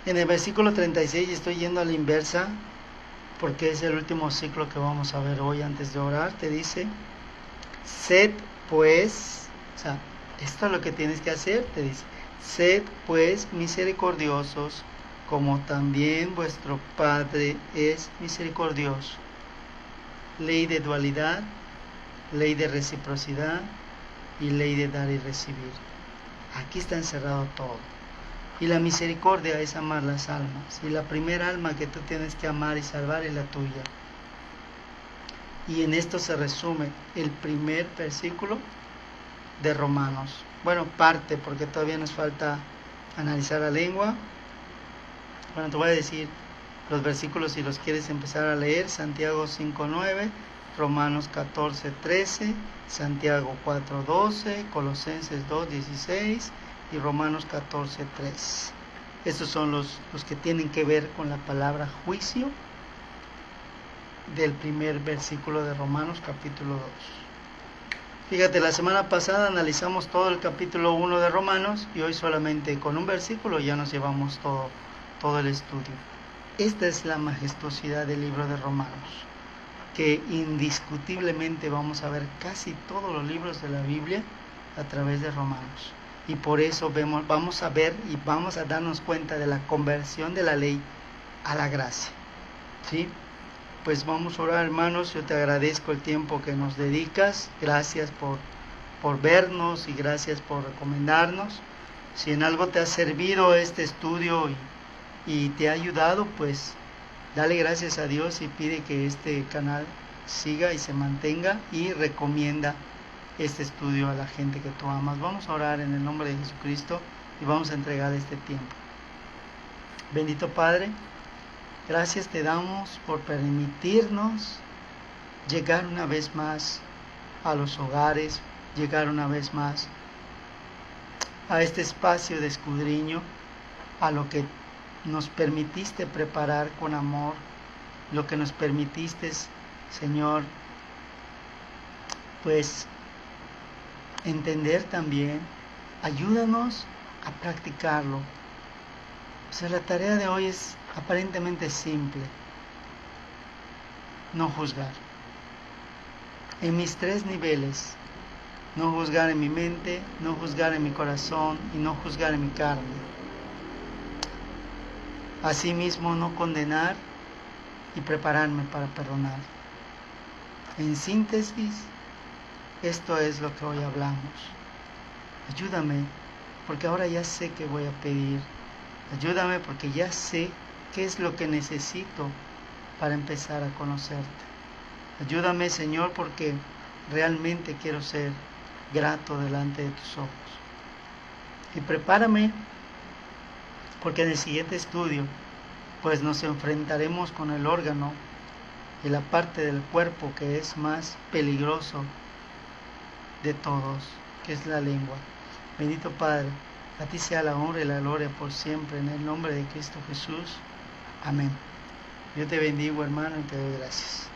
En el versículo 36, estoy yendo a la inversa, porque es el último ciclo que vamos a ver hoy antes de orar. Te dice, sed pues O sea, esto es lo que tienes que hacer, te dice. Sed pues misericordiosos, como también vuestro Padre es misericordioso. Ley de dualidad, ley de reciprocidad y ley de dar y recibir. Aquí está encerrado todo. Y la misericordia es amar las almas. Y la primera alma que tú tienes que amar y salvar es la tuya. Y en esto se resume el primer versículo de Romanos. Bueno, parte, porque todavía nos falta analizar la lengua. Bueno, te voy a decir los versículos si los quieres empezar a leer. Santiago 5:9, Romanos 14:13, Santiago 4:12, Colosenses 2:16 y Romanos 14:3. Estos son los que tienen que ver con la palabra juicio del primer versículo de Romanos capítulo 2. Fíjate, la semana pasada analizamos todo el capítulo 1 de Romanos y hoy solamente con un versículo ya nos llevamos todo el estudio. Esta es la majestuosidad del libro de Romanos, que indiscutiblemente vamos a ver casi todos los libros de la Biblia a través de Romanos. Y por eso vamos a ver y vamos a darnos cuenta de la conversión de la ley a la gracia. ¿Sí? Pues vamos a orar, hermanos. Yo te agradezco el tiempo que nos dedicas. Gracias por vernos y gracias por recomendarnos. Si en algo te ha servido este estudio y te ha ayudado, pues dale gracias a Dios y pide que este canal siga y se mantenga y recomienda este estudio a la gente que tú amas. Vamos a orar en el nombre de Jesucristo y vamos a entregar este tiempo. Bendito Padre, gracias te damos por permitirnos llegar una vez más a los hogares, llegar una vez más a este espacio de escudriño, a lo que nos permitiste preparar con amor, lo que nos permitiste, Señor, pues entender también. Ayúdanos a practicarlo. O sea, la tarea de hoy es aparentemente simple: no juzgar. En mis 3 niveles: no juzgar en mi mente, no juzgar en mi corazón y no juzgar en mi carne. Asimismo, no condenar y prepararme para perdonar. En síntesis, esto es lo que hoy hablamos. Ayúdame, porque ahora ya sé qué voy a pedir. Ayúdame porque ya sé qué es lo que necesito para empezar a conocerte. Ayúdame, Señor, porque realmente quiero ser grato delante de tus ojos. Y prepárame, porque en el siguiente estudio, pues nos enfrentaremos con el órgano y la parte del cuerpo que es más peligroso de todos, que es la lengua. Bendito Padre, a ti sea la honra y la gloria por siempre, en el nombre de Cristo Jesús. Amén. Yo te bendigo, hermano, y te doy gracias.